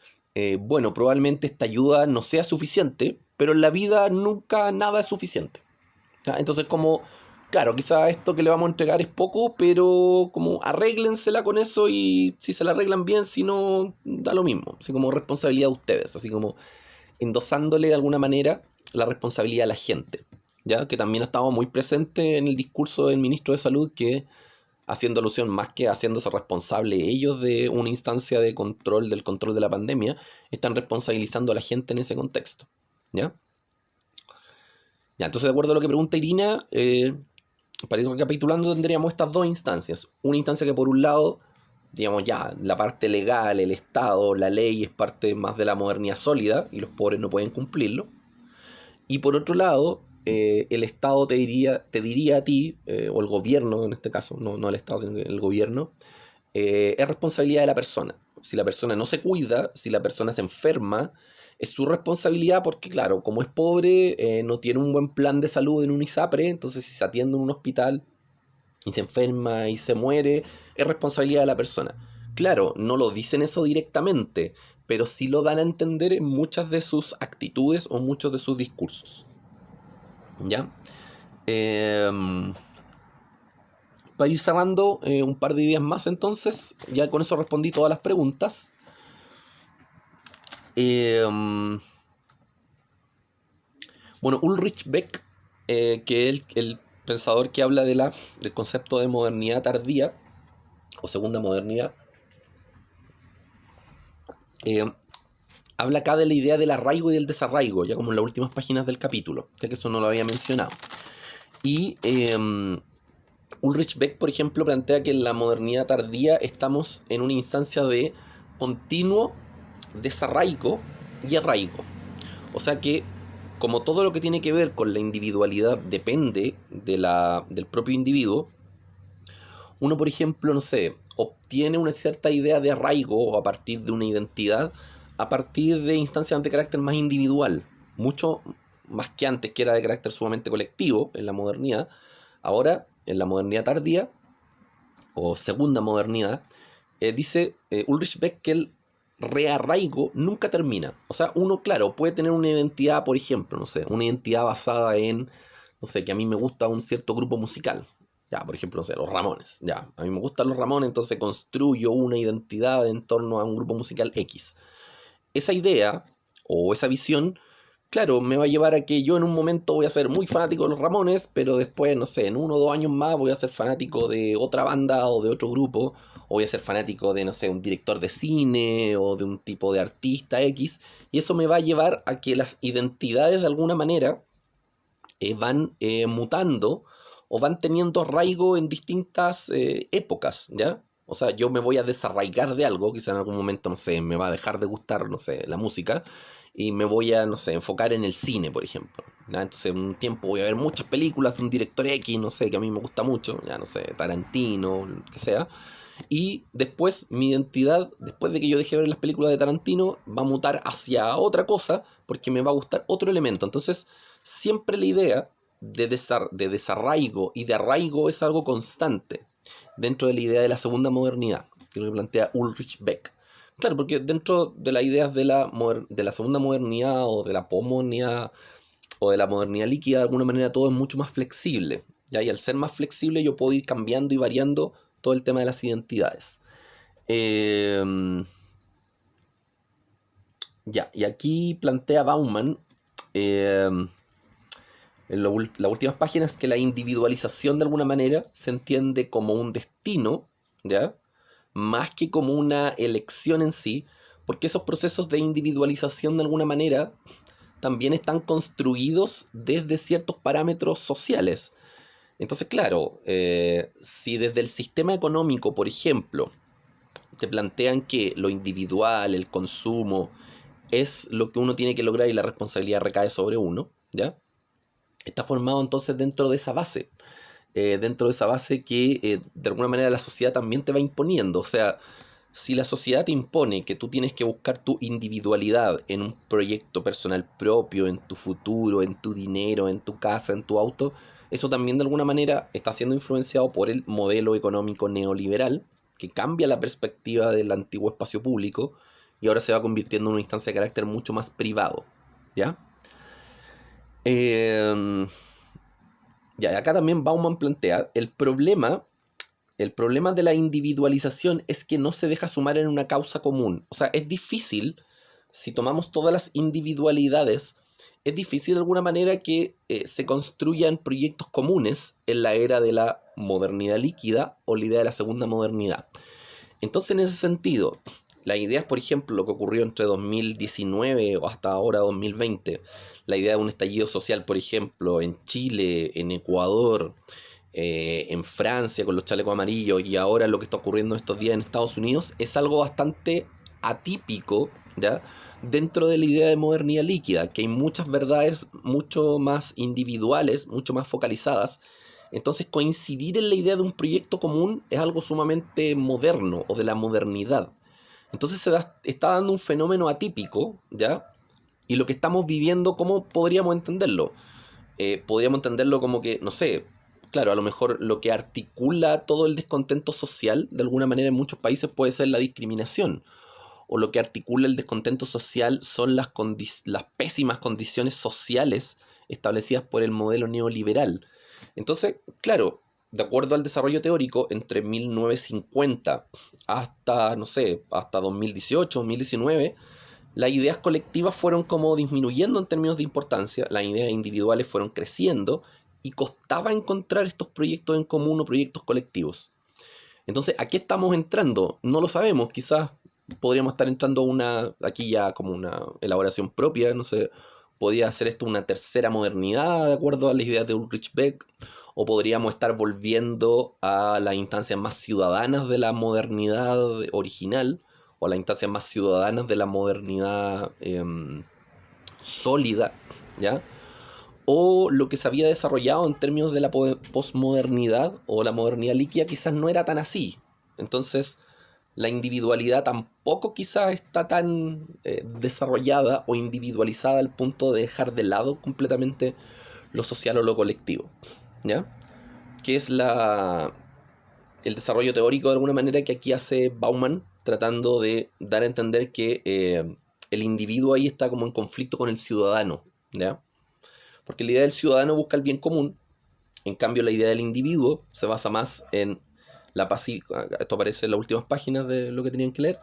S1: bueno, probablemente esta ayuda no sea suficiente, pero en la vida nunca nada es suficiente. ¿Ya? Entonces como, claro, quizá esto que le vamos a entregar es poco, pero como arréglensela con eso y si se la arreglan bien, si no, da lo mismo. Así como responsabilidad de ustedes, así como endosándole de alguna manera la responsabilidad a la gente. ¿Ya? Que también ha estado muy presente en el discurso del ministro de Salud, que haciendo alusión más que haciéndose responsable ellos de una instancia de control del control de la pandemia, están responsabilizando a la gente en ese contexto. ¿Ya? Ya, entonces de acuerdo a lo que pregunta Irina, para ir recapitulando tendríamos estas dos instancias. Una instancia que por un lado, digamos ya, la parte legal, el Estado, la ley es parte más de la modernidad sólida y los pobres no pueden cumplirlo. Y por otro lado, el Estado te diría a ti, o el gobierno en este caso, no el Estado, sino que el gobierno, es responsabilidad de la persona. Si la persona no se cuida, si la persona se enferma, es su responsabilidad porque, claro, como es pobre, no tiene un buen plan de salud en un ISAPRE, entonces si se atiende en un hospital y se enferma y se muere, es responsabilidad de la persona. Claro, no lo dicen eso directamente, pero sí lo dan a entender en muchas de sus actitudes o muchos de sus discursos. ¿Ya? Para ir cerrando un par de ideas más entonces, ya con eso respondí todas las preguntas. Bueno, Ulrich Beck, que es el pensador que habla del concepto de modernidad tardía, o segunda modernidad, eh, habla acá de la idea del arraigo y del desarraigo, ya como en las últimas páginas del capítulo, ya que eso no lo había mencionado. Y Ulrich Beck, por ejemplo, plantea que en la modernidad tardía estamos en una instancia de continuo desarraigo y arraigo. O sea que, como todo lo que tiene que ver con la individualidad depende del propio individuo, uno, por ejemplo, no sé, obtiene una cierta idea de arraigo a partir de una identidad, a partir de instancias de carácter más individual, mucho más que antes, que era de carácter sumamente colectivo en la modernidad. Ahora, en la modernidad tardía, o segunda modernidad, dice Ulrich Beck que el rearraigo nunca termina. O sea, uno, claro, puede tener una identidad, por ejemplo, no sé, una identidad basada en, no sé, que a mí me gusta un cierto grupo musical. Ya, por ejemplo, no sé, los Ramones. Ya, a mí me gustan los Ramones, entonces construyo una identidad en torno a un grupo musical X. Esa idea o esa visión, claro, me va a llevar a que yo en un momento voy a ser muy fanático de los Ramones, pero después, no sé, en 1 o 2 años más voy a ser fanático de otra banda o de otro grupo, o voy a ser fanático de, no sé, un director de cine o de un tipo de artista X, y eso me va a llevar a que las identidades de alguna manera van mutando o van teniendo arraigo en distintas épocas, ¿ya? O sea, yo me voy a desarraigar de algo, quizá en algún momento, no sé, me va a dejar de gustar, no sé, la música, y me voy a, no sé, enfocar en el cine, por ejemplo. ¿Ya? Entonces, un tiempo voy a ver muchas películas de un director X, no sé, que a mí me gusta mucho, ya no sé, Tarantino, lo que sea. Y después mi identidad, después de que yo deje de ver las películas de Tarantino, va a mutar hacia otra cosa porque me va a gustar otro elemento. Entonces, siempre la idea de desarraigo y de arraigo es algo constante dentro de la idea de la segunda modernidad, que lo plantea Ulrich Beck. Claro, porque dentro de las ideas de la segunda modernidad o de la posmodernidad o de la modernidad líquida, de alguna manera todo es mucho más flexible. ¿Ya? Y al ser más flexible yo puedo ir cambiando y variando todo el tema de las identidades. Eh, ya, y aquí plantea Bauman eh, en las últimas páginas que la individualización de alguna manera se entiende como un destino, ¿ya? Más que como una elección en sí, porque esos procesos de individualización de alguna manera también están construidos desde ciertos parámetros sociales. Entonces, claro, si desde el sistema económico, por ejemplo, te plantean que lo individual, el consumo, es lo que uno tiene que lograr y la responsabilidad recae sobre uno, ¿ya? Está formado entonces dentro de esa base que de alguna manera la sociedad también te va imponiendo. O sea, si la sociedad te impone que tú tienes que buscar tu individualidad en un proyecto personal propio, en tu futuro, en tu dinero, en tu casa, en tu auto, eso también de alguna manera está siendo influenciado por el modelo económico neoliberal, que cambia la perspectiva del antiguo espacio público y ahora se va convirtiendo en una instancia de carácter mucho más privado, ¿ya? Ya, acá también Bauman plantea el problema de la individualización es que no se deja sumar en una causa común. O sea, es difícil, si tomamos todas las individualidades, es difícil de alguna manera que se construyan proyectos comunes en la era de la modernidad líquida o la idea de la segunda modernidad. Entonces, en ese sentido, las ideas, por ejemplo, lo que ocurrió entre 2019 o hasta ahora 2020, la idea de un estallido social, por ejemplo, en Chile, en Ecuador, en Francia con los chalecos amarillos y ahora lo que está ocurriendo estos días en Estados Unidos, es algo bastante atípico, ¿ya? Dentro de la idea de modernidad líquida, que hay muchas verdades mucho más individuales, mucho más focalizadas. Entonces coincidir en la idea de un proyecto común es algo sumamente moderno o de la modernidad. Entonces está dando un fenómeno atípico, ¿ya? Y lo que estamos viviendo, ¿cómo podríamos entenderlo? Podríamos entenderlo como que, no sé, claro, a lo mejor lo que articula todo el descontento social, de alguna manera en muchos países puede ser la discriminación. O lo que articula el descontento social son las pésimas condiciones sociales establecidas por el modelo neoliberal. Entonces, claro, de acuerdo al desarrollo teórico, entre 1950 hasta, no sé, hasta 2018, 2019, las ideas colectivas fueron como disminuyendo en términos de importancia, las ideas individuales fueron creciendo y costaba encontrar estos proyectos en común o proyectos colectivos. Entonces, ¿a qué estamos entrando? No lo sabemos, quizás podríamos estar entrando aquí ya como una elaboración propia, no sé, podría ser esto una tercera modernidad de acuerdo a las ideas de Ulrich Beck, o podríamos estar volviendo a las instancias más ciudadanas de la modernidad original, o a las instancias más ciudadanas de la modernidad sólida, ¿ya? O lo que se había desarrollado en términos de la posmodernidad o la modernidad líquida quizás no era tan así. Entonces, la individualidad tampoco quizás está tan desarrollada o individualizada al punto de dejar de lado completamente lo social o lo colectivo, ¿ya? Que es el desarrollo teórico de alguna manera que aquí hace Bauman, tratando de dar a entender que el individuo ahí está como en conflicto con el ciudadano, ¿ya? Porque la idea del ciudadano busca el bien común, en cambio la idea del individuo se basa más en la pasividad. Esto aparece en las últimas páginas de lo que tenían que leer.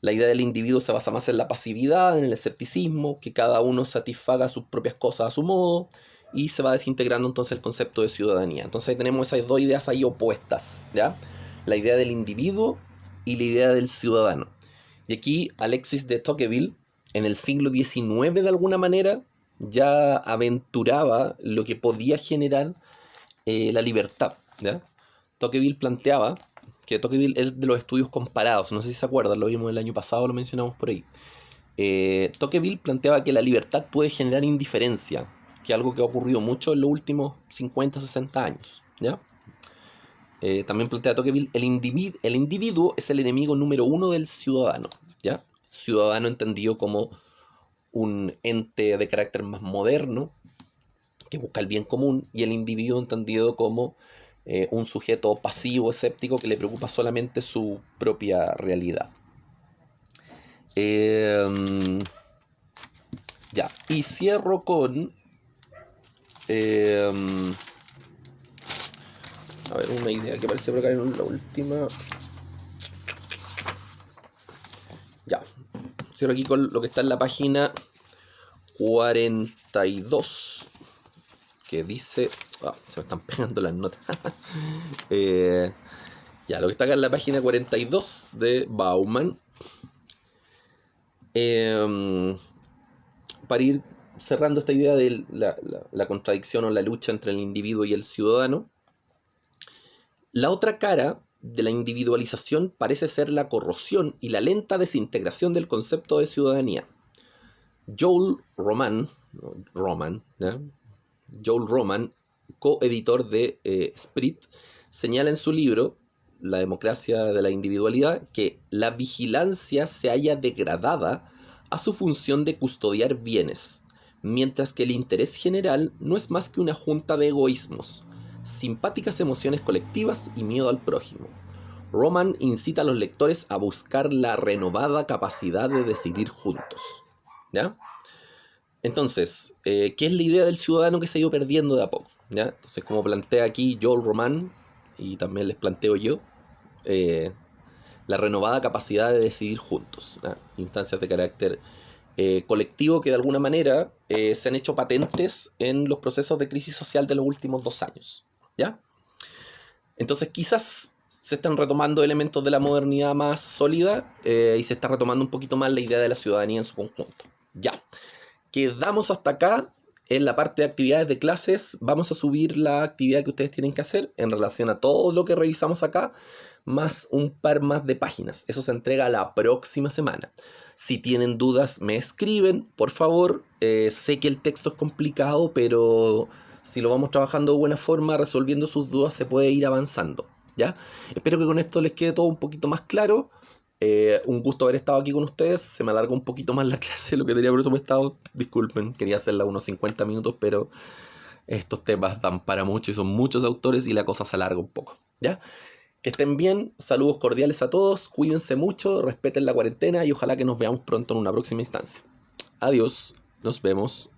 S1: La idea del individuo se basa más en la pasividad, en el escepticismo, que cada uno satisfaga sus propias cosas a su modo, y se va desintegrando entonces el concepto de ciudadanía. Entonces tenemos esas dos ideas ahí opuestas, ¿ya? La idea del individuo y la idea del ciudadano. Y aquí Alexis de Tocqueville, en el siglo XIX de alguna manera, ya aventuraba lo que podía generar la libertad, ¿ya? Tocqueville planteaba que Tocqueville es de los estudios comparados, no sé si se acuerdan, lo vimos el año pasado, lo mencionamos por ahí. Tocqueville planteaba que la libertad puede generar indiferencia, que es algo que ha ocurrido mucho en los últimos 50, 60 años, ¿ya? También plantea Tocqueville, el individuo es el enemigo número uno del ciudadano, ¿ya? Ciudadano entendido como un ente de carácter más moderno, que busca el bien común, y el individuo entendido como un sujeto pasivo, escéptico, que le preocupa solamente su propia realidad. Ya, y cierro con a ver, una idea que aparece por acá en la última. Ya, cierro aquí con lo que está en la página 42, que dice... se me están pegando las notas. Ya, lo que está acá en la página 42 de Bauman. Para ir cerrando esta idea de la contradicción o la lucha entre el individuo y el ciudadano, la otra cara de la individualización parece ser la corrosión y la lenta desintegración del concepto de ciudadanía. Joel Roman, coeditor de Sprit, señala en su libro La democracia de la individualidad que la vigilancia se halla degradada a su función de custodiar bienes, mientras que el interés general no es más que una junta de egoísmos, simpáticas emociones colectivas y miedo al prójimo. Roman incita a los lectores a buscar la renovada capacidad de decidir juntos. ¿Ya? Entonces, ¿qué es la idea del ciudadano que se ha ido perdiendo de a poco? ¿Ya? Entonces, como plantea aquí Joel Roman, y también les planteo yo, la renovada capacidad de decidir juntos. ¿Ya? Instancias de carácter colectivo que de alguna manera se han hecho patentes en los procesos de crisis social de los últimos 2 años. ¿Ya? Entonces quizás se están retomando elementos de la modernidad más sólida y se está retomando un poquito más la idea de la ciudadanía en su conjunto. Ya, quedamos hasta acá. En la parte de actividades de clases vamos a subir la actividad que ustedes tienen que hacer en relación a todo lo que revisamos acá, más un par más de páginas. Eso se entrega la próxima semana. Si tienen dudas, me escriben, por favor. Sé que el texto es complicado, pero si lo vamos trabajando de buena forma, resolviendo sus dudas, se puede ir avanzando. ¿Ya? Espero que con esto les quede todo un poquito más claro. Un gusto haber estado aquí con ustedes. Se me alarga un poquito más la clase de lo que tenía presupuestado. Disculpen, quería hacerla unos 50 minutos, pero estos temas dan para mucho y son muchos autores y la cosa se alarga un poco. ¿Ya? Que estén bien, saludos cordiales a todos, cuídense mucho, respeten la cuarentena y ojalá que nos veamos pronto en una próxima instancia. Adiós, nos vemos.